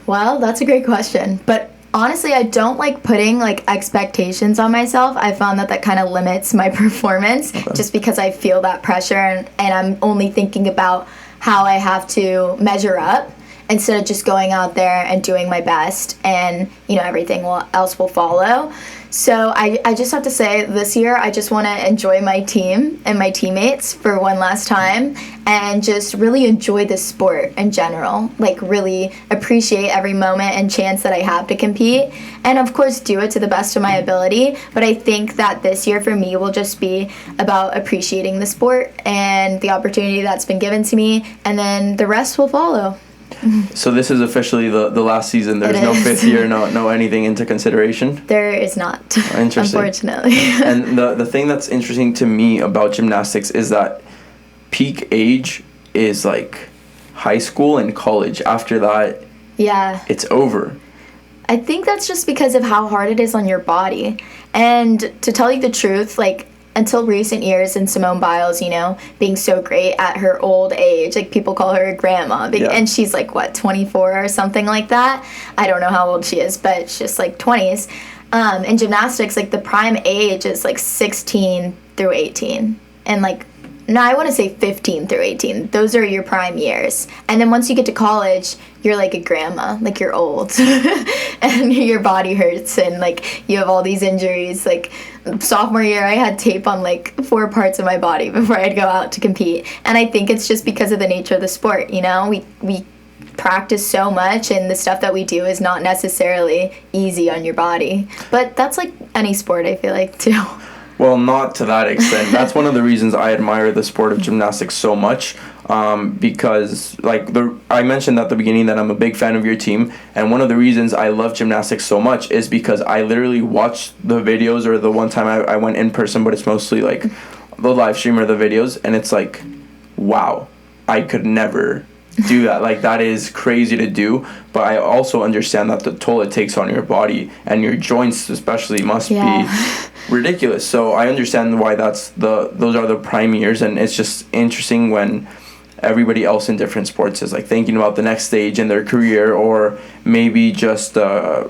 [SPEAKER 2] Well, that's a great question, but honestly, I don't like putting like expectations on myself. I found that kind of limits my performance just because I feel that pressure and I'm only thinking about how I have to measure up instead of just going out there and doing my best and, everything else will follow. So I just have to say this year I just want to enjoy my team and my teammates for one last time and just really enjoy the sport in general. Like really appreciate every moment and chance that I have to compete and of course do it to the best of my ability. But I think that this year for me will just be about appreciating the sport and the opportunity that's been given to me, and then the rest will follow.
[SPEAKER 1] So this is officially the last season. There's no fifth year, no anything into consideration?
[SPEAKER 2] There is not,
[SPEAKER 1] Interesting.
[SPEAKER 2] Unfortunately.
[SPEAKER 1] And the thing that's interesting to me about gymnastics is that peak age is like high school and college. After that, it's over.
[SPEAKER 2] I think that's just because of how hard it is on your body. And to tell you the truth, like, until recent years, and Simone Biles, being so great at her old age, like people call her a grandma, and she's like, 24 or something like that? I don't know how old she is, but it's just like 20s. In gymnastics, like the prime age is like 16 through 18. And like, no, I want to say 15 through 18. Those are your prime years. And then once you get to college, you're like a grandma, like you're old and your body hurts and like you have all these injuries. Like sophomore year, I had tape on like 4 parts of my body before I'd go out to compete. And I think it's just because of the nature of the sport, we practice so much and the stuff that we do is not necessarily easy on your body. But that's like any sport, I feel like, too.
[SPEAKER 1] Well, not to that extent. That's one of the reasons I admire the sport of gymnastics so much, because I mentioned at the beginning that I'm a big fan of your team, and one of the reasons I love gymnastics so much is because I literally watched the videos, or the one time I went in person, but it's mostly like the live stream or the videos, and it's like, wow, I could never do that. Like, that is crazy to do. But I also understand that the toll it takes on your body and your joints especially must be ridiculous. So I understand why those are the prime years, and it's just interesting when everybody else in different sports is like thinking about the next stage in their career, or maybe just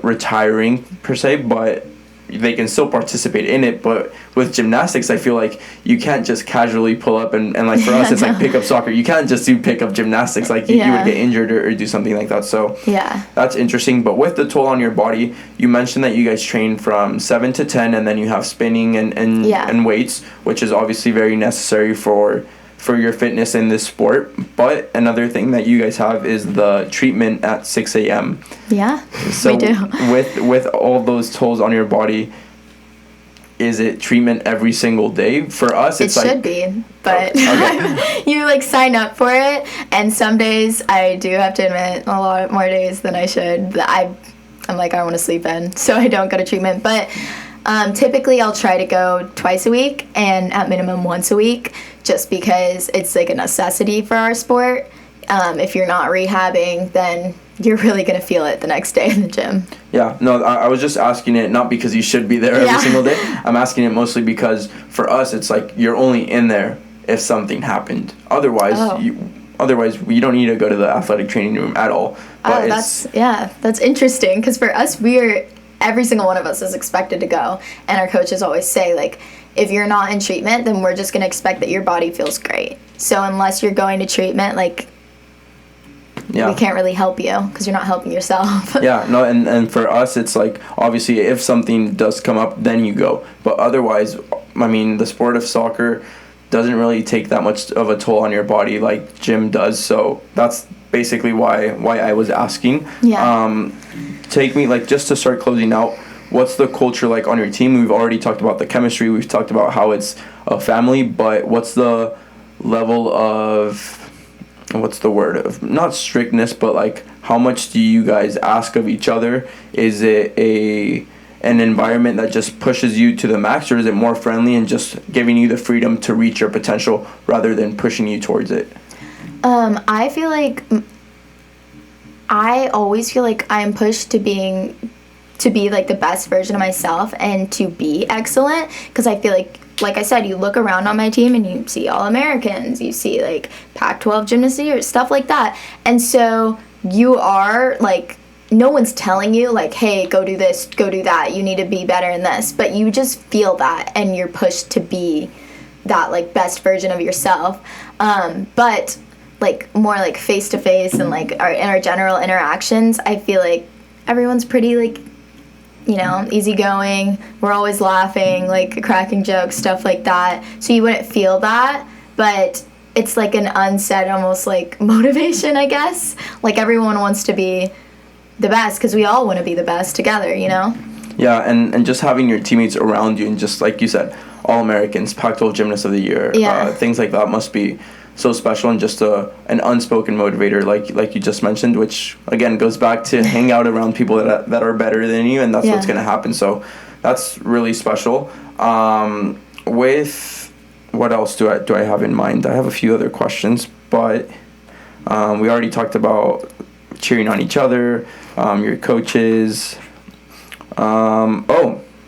[SPEAKER 1] retiring per se, but they can still participate in it. But with gymnastics, I feel like you can't just casually pull up and like for us it's like pickup soccer. You can't just do pickup gymnastics. Like you would get injured or do something like that. So that's interesting. But with the toll on your body, you mentioned that you guys train from 7 to 10, and then you have spinning and weights, which is obviously very necessary for your fitness in this sport. But another thing that you guys have is the treatment at 6 a.m.
[SPEAKER 2] Yeah,
[SPEAKER 1] so
[SPEAKER 2] we do.
[SPEAKER 1] With all those tolls on your body, is it treatment every single day? For us, it's
[SPEAKER 2] it should be, but you like sign up for it, and some days I do have to admit a lot more days than I should. I'm like, I want to sleep in, so I don't go to treatment. But typically I'll try to go twice a week and at minimum once a week, just because it's like a necessity for our sport. If you're not rehabbing, then you're really going to feel it the next day in the gym.
[SPEAKER 1] Yeah, no, I was just asking it not because you should be there every single day. I'm asking it mostly because for us, it's like you're only in there if something happened. Otherwise, you don't need to go to the athletic training room at all. But
[SPEAKER 2] that's interesting, because for us, every single one of us is expected to go, and our coaches always say, like, if you're not in treatment, then we're just going to expect that your body feels great. So unless you're going to treatment, like, we can't really help you because you're not helping yourself.
[SPEAKER 1] And for us, it's like, obviously, if something does come up, then you go. But otherwise, I mean, the sport of soccer doesn't really take that much of a toll on your body like gym does. So that's basically why I was asking. Take me, like, just to start closing out, what's the culture like on your team? We've already talked about the chemistry. We've talked about how it's a family, but what's the level of, what's the word of, not strictness, but like how much do you guys ask of each other? Is it an environment that just pushes you to the max, or is it more friendly and just giving you the freedom to reach your potential rather than pushing you towards it?
[SPEAKER 2] I feel like I always feel like I'm pushed to be like the best version of myself and to be excellent, because I feel like I said, you look around on my team and you see All-Americans, you see like Pac-12 gymnasts or stuff like that, and so you are like, no one's telling you like, hey, go do this, go do that, you need to be better in this, but you just feel that and you're pushed to be that like best version of yourself. But like more like face to face and like in our general interactions, I feel like everyone's pretty like, you know, easygoing. We're always laughing, like cracking jokes, stuff like that. So you wouldn't feel that, but it's like an unsaid almost like motivation, I guess. Like everyone wants to be the best because we all want to be the best together, you know?
[SPEAKER 1] Yeah, and just having your teammates around you, and just like you said, All-Americans, Pac-12 Gymnast of the Year, things like that must be so special, and just an unspoken motivator like you just mentioned, which again goes back to hang out around people that are better than you, and that's what's going to happen. So that's really special. With what else do I have in mind? I have a few other questions, but we already talked about cheering on each other, your coaches.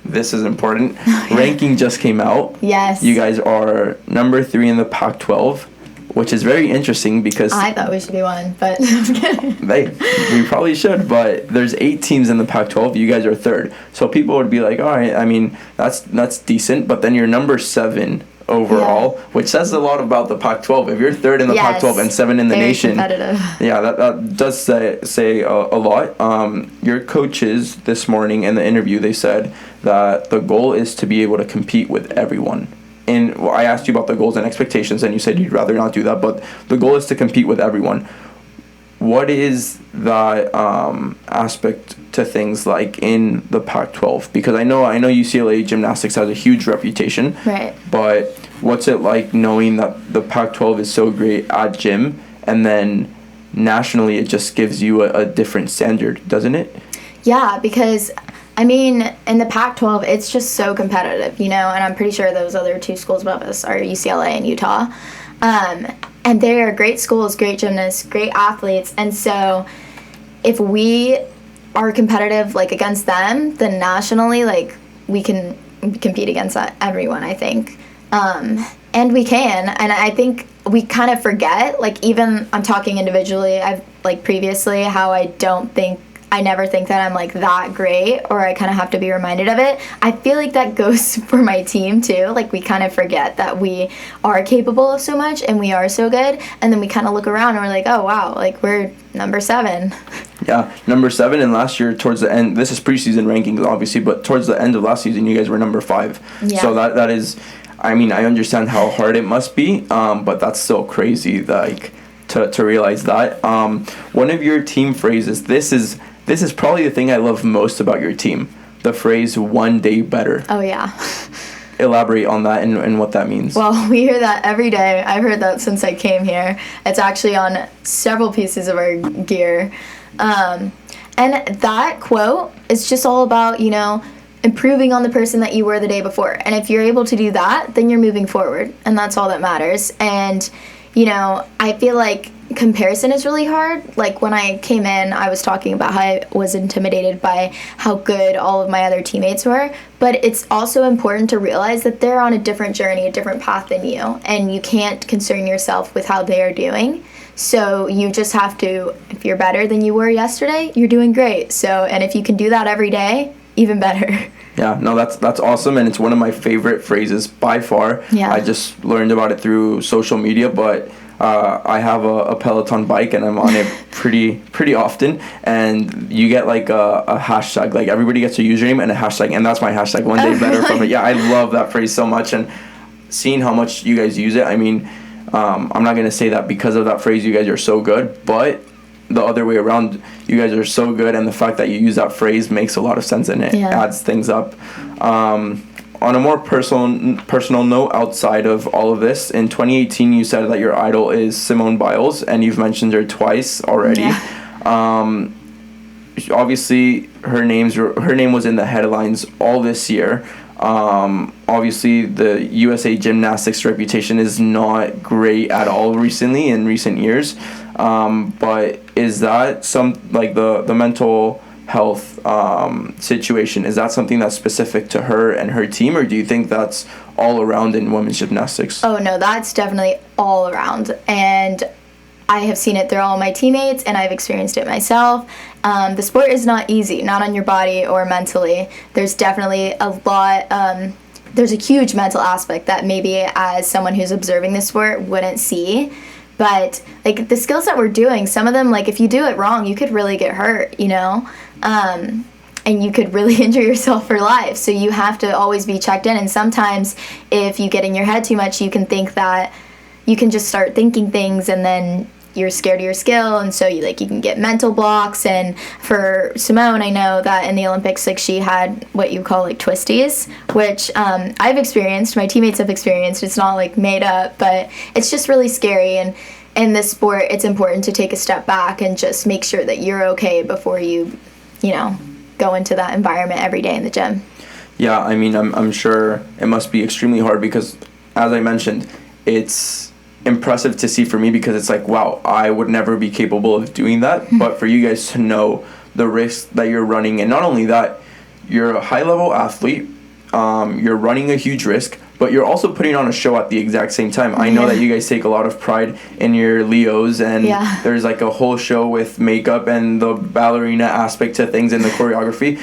[SPEAKER 1] This is important. Ranking just came out.
[SPEAKER 2] Yes.
[SPEAKER 1] You guys are number 3 in the Pac-12. Which is very interesting because
[SPEAKER 2] I thought we should be 1, but I'm kidding.
[SPEAKER 1] We probably should, but there's 8 teams in the Pac-12. You guys are 3rd, so people would be like, all right, I mean that's decent. But then you're number 7 overall, which says a lot about the Pac-12. If you're 3rd in the Pac-12 and 7 in the nation,
[SPEAKER 2] competitive.
[SPEAKER 1] Yeah, that does say a lot. Your coaches this morning in the interview, they said that the goal is to be able to compete with everyone. And I asked you about the goals and expectations, and you said you'd rather not do that, but the goal is to compete with everyone. What is that aspect to things like in the Pac-12? Because I know UCLA gymnastics has a huge reputation,
[SPEAKER 2] right?
[SPEAKER 1] But what's it like knowing that the Pac-12 is so great at gym, and then nationally it just gives you a different standard, doesn't it?
[SPEAKER 2] Yeah, because I mean, in the Pac-12, it's just so competitive, and I'm pretty sure those other two schools above us are UCLA and Utah. And they are great schools, great gymnasts, great athletes. And so if we are competitive, like, against them, then nationally, like, we can compete against everyone, I think. And we can. And I think we kind of forget, like, even I'm talking individually, I've, like, previously, how I never think that I'm, like, that great, or I kind of have to be reminded of it. I feel like that goes for my team too. Like, we kind of forget that we are capable of so much and we are so good, and then we kind of look around and we're like, oh wow, like, we're number 7.
[SPEAKER 1] Yeah, number 7, and last year towards the end, this is preseason rankings obviously, but towards the end of last season you guys were number 5.
[SPEAKER 2] Yeah.
[SPEAKER 1] So that is, I mean, I understand how hard it must be, but that's still crazy, like, to realize that. One of your team phrases, this is probably the thing I love most about your team, the phrase "one day better."
[SPEAKER 2] Oh yeah.
[SPEAKER 1] Elaborate on that and what that means.
[SPEAKER 2] Well, we hear that every day. I've heard that since I came here. It's actually on several pieces of our gear. And that quote is just all about, improving on the person that you were the day before. And if you're able to do that, then you're moving forward. And that's all that matters. And, I feel like comparison is really hard. Like, when I came in, I was talking about how I was intimidated by how good all of my other teammates were. But it's also important to realize that they're on a different journey, a different path than you. And you can't concern yourself with how they are doing. So you just have to, if you're better than you were yesterday, you're doing great. So, and if you can do that every day, even better.
[SPEAKER 1] Yeah, no, that's awesome, and it's one of my favorite phrases by far.
[SPEAKER 2] Yeah.
[SPEAKER 1] I just learned about it through social media, but I have a Peloton bike, and I'm on it pretty often, and you get like a hashtag, like everybody gets a username and a hashtag, and that's my hashtag, one day better from it. Yeah, I love that phrase so much, and seeing how much you guys use it, I mean, I'm not going to say that because of that phrase you guys are so good, but the other way around, you guys are so good, and the fact that you use that phrase makes a lot of sense, and it adds things up. On a more personal note, outside of all of this, in 2018 you said that your idol is Simone Biles, and you've mentioned her twice already. Yeah. Obviously her name was in the headlines all this year. Obviously the USA Gymnastics reputation is not great at all in recent years, but is that the mental health situation, is that something that's specific to her and her team, or do you think that's all around in women's gymnastics?
[SPEAKER 2] Oh no, that's definitely all around, and I have seen it through all my teammates, and I've experienced it myself. The sport is not easy, not on your body or mentally. There's definitely there's a huge mental aspect that maybe as someone who's observing the sport wouldn't see. But, like, the skills that we're doing, some of them, like, if you do it wrong, you could really get hurt, and you could really injure yourself for life. So you have to always be checked in. And sometimes if you get in your head too much, you can think that you can just start thinking things, and then you're scared of your skill, and so you can get mental blocks. And for Simone, I know that in the Olympics, like, she had what you call like twisties, which I've experienced, my teammates have experienced. It's not like made up, but it's just really scary. And in this sport, it's important to take a step back and just make sure that you're okay before you go into that environment every day in the gym.
[SPEAKER 1] Yeah, I mean, I'm sure it must be extremely hard because, as I mentioned, it's impressive to see for me because it's like, wow, I would never be capable of doing that. But for you guys to know the risk that you're running, and not only that, you're a high-level athlete, you're running a huge risk, but you're also putting on a show at the exact same time. I know that you guys take a lot of pride in your Leos, and there's like a whole show with makeup and the ballerina aspect to things and the choreography.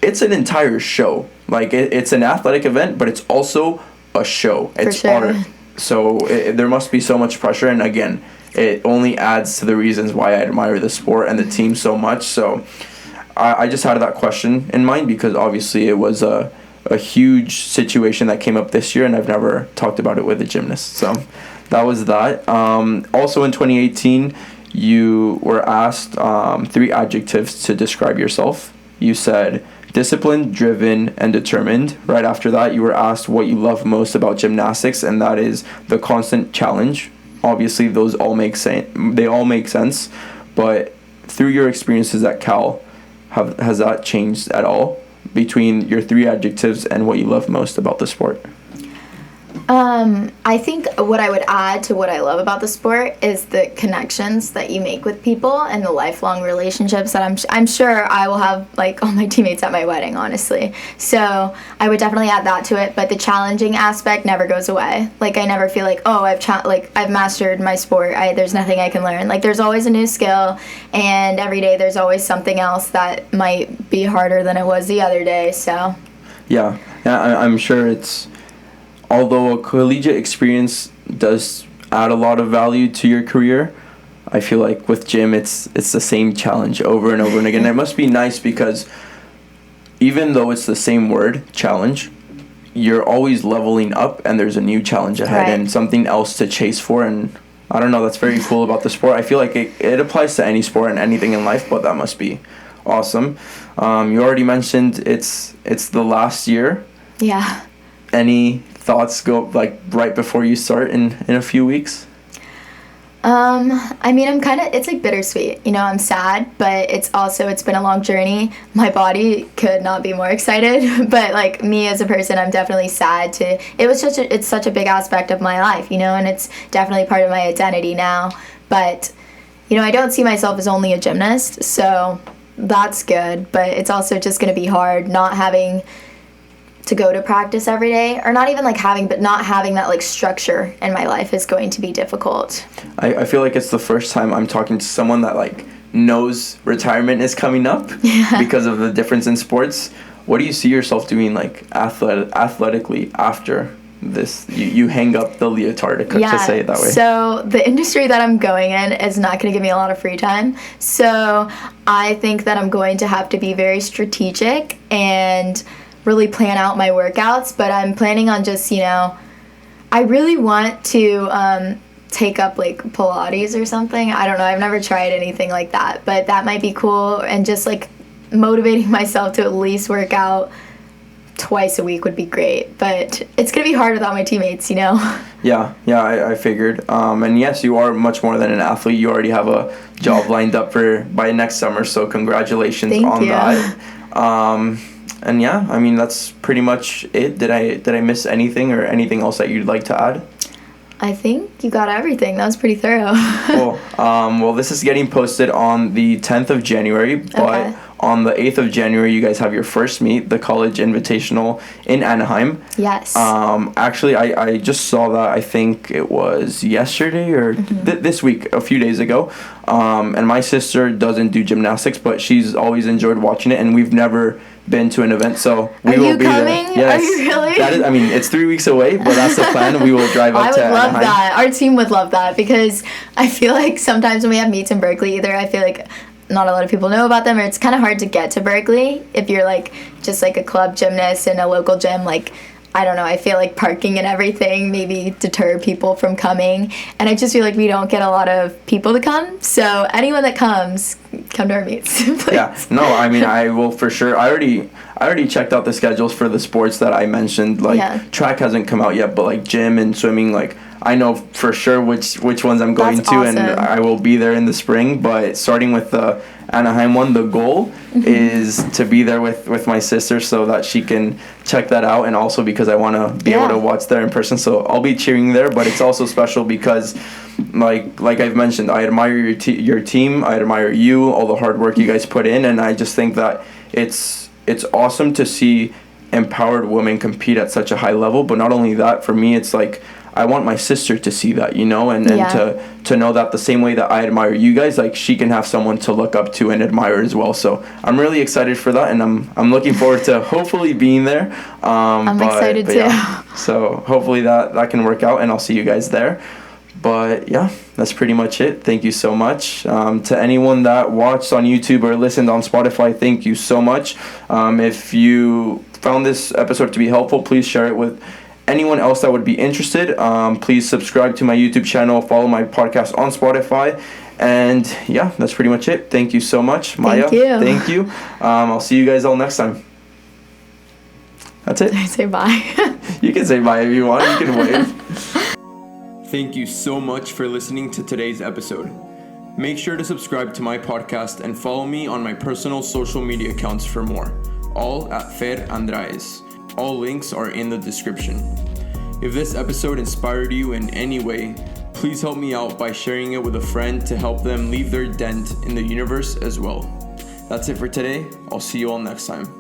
[SPEAKER 1] It's an entire show. Like, it's an athletic event, but it's also a show. It's art. So there must be so much pressure, and again, it only adds to the reasons why I admire the sport and the team so much. So I just had that question in mind because obviously it was a huge situation that came up this year, and I've never talked about it with a gymnast. So that was that. Also in 2018, you were asked 3 adjectives to describe yourself. You said disciplined, driven, and determined. Right after that, you were asked what you love most about gymnastics, and that is the constant challenge. Obviously, those all make sense. They all make sense, but through your experiences at Cal, has that changed at all? between your 3 adjectives and what you love most about the sport?
[SPEAKER 2] I think what I would add to what I love about the sport is the connections that you make with people and the lifelong relationships that I'm sure I will have, like, all my teammates at my wedding, honestly. So I would definitely add that to it, but the challenging aspect never goes away. Like, I never feel like, oh, I've mastered my sport. There's nothing I can learn. Like, there's always a new skill, and every day there's always something else that might be harder than it was the other day, so.
[SPEAKER 1] Yeah, I'm sure it's... Although a collegiate experience does add a lot of value to your career, I feel like with gym, it's the same challenge over and over and again. It must be nice because even though it's the same word, challenge, you're always leveling up and there's a new challenge ahead and something else to chase for. And I don't know, that's very cool about the sport. I feel like it applies to any sport and anything in life, but that must be awesome. You already mentioned it's the last year.
[SPEAKER 2] Yeah.
[SPEAKER 1] Any thoughts go like right before you start in a few weeks?
[SPEAKER 2] I mean, it's like bittersweet, you know. I'm sad, but it's been a long journey. My body could not be more excited, but like me as a person, I'm definitely sad it's such a big aspect of my life, you know, and it's definitely part of my identity now. But, you know, I don't see myself as only a gymnast, so that's good, but it's also just going to be hard not having to go to practice every day, or not even like not having that like structure in my life is going to be difficult.
[SPEAKER 1] I feel like it's the first time I'm talking to someone that like knows retirement is coming up because of the difference in sports. What do you see yourself doing like athletically after this? You hang up the leotard to say it that way.
[SPEAKER 2] So the industry that I'm going in is not going to give me a lot of free time. So I think that I'm going to have to be very strategic and really plan out my workouts, but I'm planning on just, you know, I really want to take up like Pilates or something. I don't know, I've never tried anything like that, but that might be cool, and just like motivating myself to at least work out twice a week would be great, but it's gonna be hard without my teammates, you know.
[SPEAKER 1] Yeah, I figured. And yes, you are much more than an athlete. You already have a job lined up by next summer, so congratulations on that. And yeah, I mean, that's pretty much it. Did I miss anything or anything else that you'd like to add?
[SPEAKER 2] I think you got everything. That was pretty thorough.
[SPEAKER 1] Cool. Well, this is getting posted on the 10th of January, but on the 8th of January, you guys have your first meet, the College Invitational in Anaheim.
[SPEAKER 2] Yes.
[SPEAKER 1] Actually, I just saw that, I think it was yesterday or this week, a few days ago. And my sister doesn't do gymnastics, but she's always enjoyed watching it, and we've never been to an event, so we will be there. Yes.
[SPEAKER 2] Are you really?
[SPEAKER 1] That is, I mean, it's 3 weeks away, but that's the plan. We will drive up to Anaheim.
[SPEAKER 2] I would love that. Our team would love that, because I feel like sometimes when we have meets in Berkeley, either I feel like not a lot of people know about them, or it's kind of hard to get to Berkeley if you're like just like a club gymnast in a local gym. Like, I don't know, I feel like parking and everything maybe deter people from coming, and I just feel like we don't get a lot of people to come. So anyone that comes, come to our meets, please.
[SPEAKER 1] Yeah, no, I mean, I will for sure. I already checked out the schedules for the sports that I mentioned. Like, track hasn't come out yet, but like gym and swimming, like I know for sure which ones I'm going to, and I will be there in the spring. But starting with the Anaheim one, the goal is to be there with my sister so that she can check that out, and also because I want to be able to watch there in person. So I'll be cheering there, but it's also special because like I've mentioned, I admire your team, I admire you, all the hard work you guys put in, and I just think that it's awesome to see empowered women compete at such a high level. But not only that, for me, it's like I want my sister to see that, you know, and to know that the same way that I admire you guys, like she can have someone to look up to and admire as well. So I'm really excited for that, and I'm looking forward to hopefully being there.
[SPEAKER 2] I'm excited too.
[SPEAKER 1] Yeah, so hopefully that can work out, and I'll see you guys there. But yeah, that's pretty much it. Thank you so much. To anyone that watched on YouTube or listened on Spotify, thank you so much. If you found this episode to be helpful, please share it with anyone else that would be interested. Please subscribe to my YouTube channel, follow my podcast on Spotify, and yeah, that's pretty much it. Thank you so much, Maya. Thank you. I'll see you guys all next time. That's it.
[SPEAKER 2] I say bye.
[SPEAKER 1] You can say bye if you want. You can wave. Thank you so much for listening to today's episode. Make sure to subscribe to my podcast and follow me on my personal social media accounts for more. all at Fer Andraez. All links are in the description. If this episode inspired you in any way, please help me out by sharing it with a friend to help them leave their dent in the universe as well. That's it for today. I'll see you all next time.